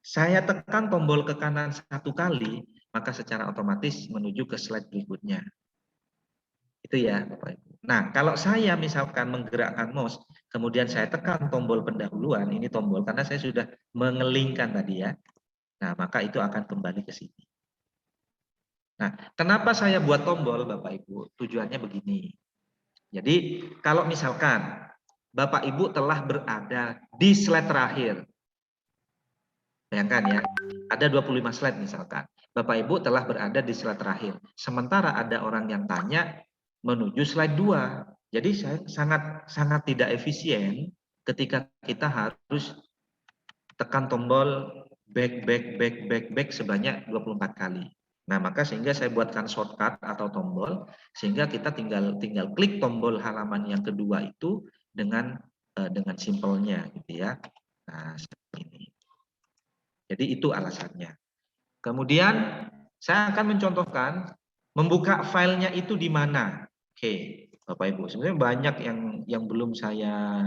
Saya tekan tombol ke kanan 1 kali, maka secara otomatis menuju ke slide berikutnya. Itu ya Bapak Ibu. Nah, kalau saya misalkan menggerakkan mouse, kemudian saya tekan tombol pendahuluan, ini tombol karena saya sudah mengelingkan tadi ya. Nah, maka itu akan kembali ke sini. Nah, kenapa saya buat tombol Bapak Ibu? Tujuannya begini. Jadi, kalau misalkan Bapak Ibu telah berada di slide terakhir. Bayangkan ya, ada 25 slide misalkan. Bapak Ibu telah berada di slide terakhir. Sementara ada orang yang tanya menuju slide 2. Jadi sangat tidak efisien ketika kita harus tekan tombol back sebanyak 24 kali. Nah, maka sehingga saya buatkan shortcut atau tombol sehingga kita tinggal klik tombol halaman yang kedua itu dengan simpelnya gitu ya. Nah, seperti ini. Jadi itu alasannya. Kemudian saya akan mencontohkan membuka filenya itu di mana. Oke, Bapak Ibu. Sebenarnya banyak yang belum saya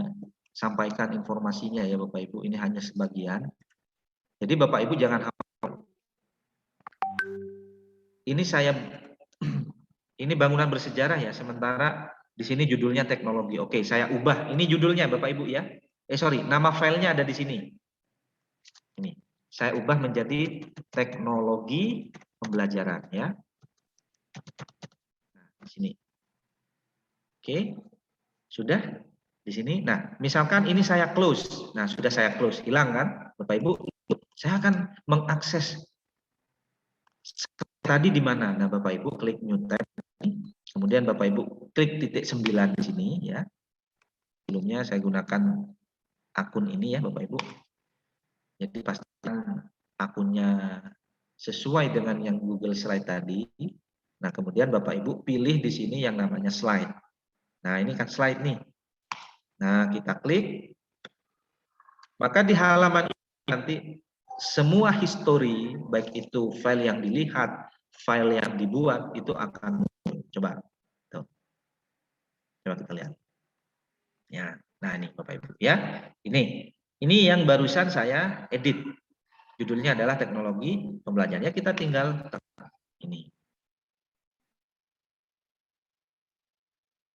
sampaikan informasinya ya Bapak Ibu. Ini hanya sebagian. Jadi Bapak Ibu jangan hafal. Ini bangunan bersejarah ya. Sementara di sini judulnya teknologi. Oke, saya ubah. Ini judulnya Bapak Ibu ya. Nama filenya ada di sini. Ini. Saya ubah menjadi teknologi pembelajaran ya. Nah, di sini. Oke. Sudah di sini. Nah, misalkan ini saya close. Nah, sudah saya close. Hilang kan? Bapak Ibu, saya akan mengakses tadi di mana? Nah, Bapak Ibu klik new tab. Kemudian Bapak Ibu klik titik 9 di sini ya. Sebelumnya saya gunakan akun ini ya Bapak Ibu. Jadi pastikan akunnya sesuai dengan yang Google Slide tadi. Nah, kemudian Bapak Ibu pilih di sini yang namanya slide. Nah, ini kan slide nih. Nah, kita klik. Maka di halaman ini nanti semua history, baik itu file yang dilihat, file yang dibuat, itu akan muncul. Coba. Tuh. Coba kita lihat. Ya, nah ini Bapak Ibu ya. Ini yang barusan saya edit. Judulnya adalah teknologi pembelajarannya. Kita tinggal tekan ini.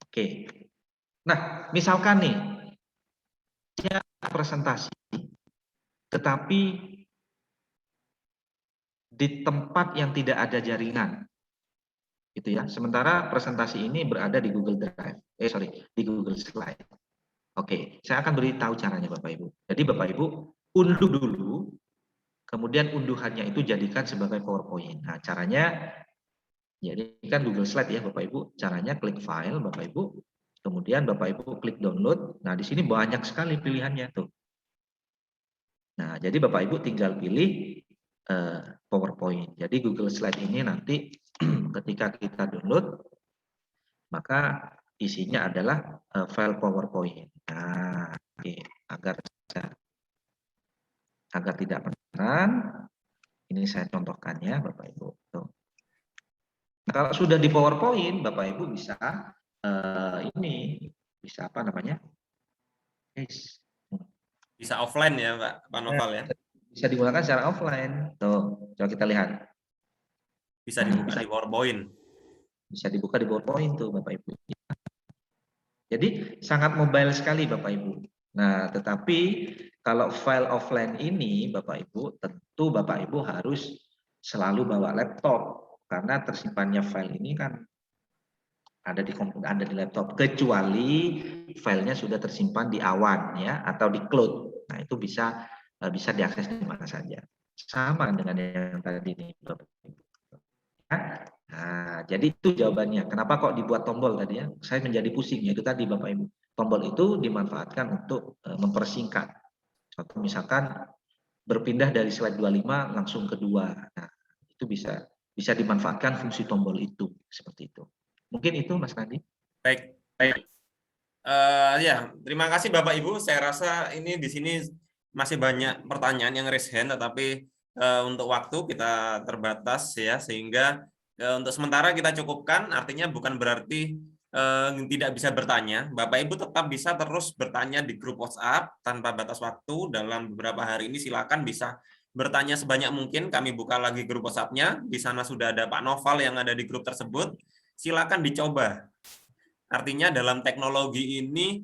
Oke. Nah, misalkan nih presentasi tetapi di tempat yang tidak ada jaringan. Gitu ya. Sementara presentasi ini berada di Google Drive. Di Google Slide. Oke, saya akan beritahu caranya Bapak Ibu. Jadi Bapak Ibu unduh dulu, kemudian unduhannya itu jadikan sebagai PowerPoint. Nah, caranya, jadi kan Google Slide ya Bapak Ibu. Caranya klik file Bapak Ibu, kemudian Bapak Ibu klik download. Nah, di sini banyak sekali pilihannya tuh. Nah, jadi Bapak Ibu tinggal pilih PowerPoint. Jadi Google Slide ini nanti ketika kita download, maka isinya adalah file PowerPoint. Nah, oke, agar bisa agar tidak penasaran. Ini saya contohkan ya Bapak Ibu. Tuh. Nah, kalau sudah di PowerPoint, Bapak Ibu bisa ini bisa apa namanya? Bisa offline ya Pak Noval ya? Bisa digunakan secara offline. Tuh, coba kita lihat. Bisa dibuka di PowerPoint. Bisa dibuka di PowerPoint tuh Bapak Ibu. Jadi sangat mobile sekali Bapak Ibu. Nah, tetapi kalau file offline ini Bapak Ibu, tentu Bapak Ibu harus selalu bawa laptop karena tersimpannya file ini kan ada di komputer, ada di laptop, kecuali filenya sudah tersimpan di awan ya atau di cloud. Nah, itu bisa diakses di mana saja. Sama dengan yang tadi ini Bapak Ibu. Nah, jadi itu jawabannya. Kenapa kok dibuat tombol tadi ya? Saya menjadi pusing ya, itu tadi Bapak Ibu. Tombol itu dimanfaatkan untuk mempersingkat. Contoh misalkan berpindah dari slide 25 langsung ke 2. Nah, itu bisa dimanfaatkan fungsi tombol itu seperti itu. Mungkin itu Mas Nadi. Baik. Ya, terima kasih Bapak Ibu. Saya rasa ini di sini masih banyak pertanyaan yang raise hand, tetapi untuk waktu kita terbatas ya, sehingga untuk sementara kita cukupkan. Artinya bukan berarti tidak bisa bertanya. Bapak Ibu tetap bisa terus bertanya di grup WhatsApp tanpa batas waktu. Dalam beberapa hari ini silakan bisa bertanya sebanyak mungkin. Kami buka lagi grup WhatsApp-nya. Di sana sudah ada Pak Noval yang ada di grup tersebut. Silakan dicoba. Artinya dalam teknologi ini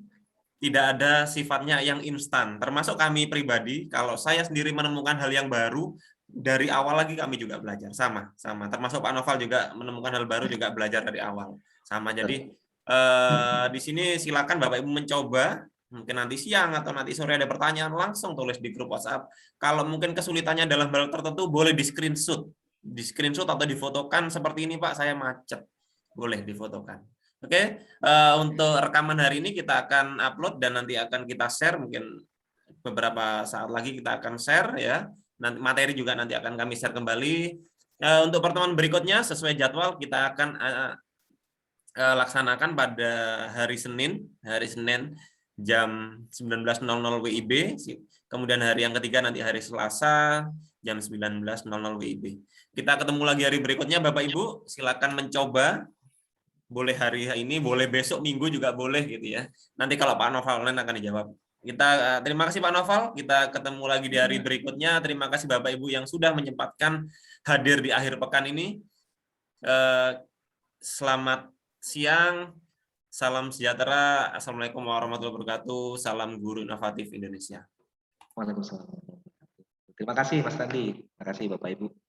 tidak ada sifatnya yang instan. Termasuk kami pribadi, kalau saya sendiri menemukan hal yang baru, dari awal lagi kami juga belajar. Sama. Termasuk Pak Noval juga menemukan hal baru, juga belajar dari awal. Sama. Jadi di sini silakan Bapak Ibu mencoba. Mungkin nanti siang atau nanti sore ada pertanyaan, langsung tulis di grup WhatsApp. Kalau mungkin kesulitannya dalam hal tertentu, boleh di screenshot. Di screenshot atau difotokan seperti ini Pak, saya macet. Boleh difotokan. Oke, untuk rekaman hari ini kita akan upload dan nanti akan kita share, mungkin beberapa saat lagi kita akan share ya. Nanti materi juga nanti akan kami share kembali. Untuk pertemuan berikutnya sesuai jadwal kita akan laksanakan pada hari Senin jam 19.00 WIB. Kemudian hari yang ketiga nanti hari Selasa jam 19.00 WIB. Kita ketemu lagi hari berikutnya Bapak Ibu, silakan mencoba. Boleh hari ini, boleh besok Minggu juga boleh gitu ya. Nanti kalau Pak Noval online akan dijawab. Kita terima kasih Pak Noval, kita ketemu lagi di hari berikutnya. Terima kasih Bapak Ibu yang sudah menyempatkan hadir di akhir pekan ini. Selamat siang, salam sejahtera, assalamualaikum warahmatullahi wabarakatuh, salam guru inovatif Indonesia. Waalaikumsalam. Terima kasih Mas Nadi, terima kasih Bapak Ibu.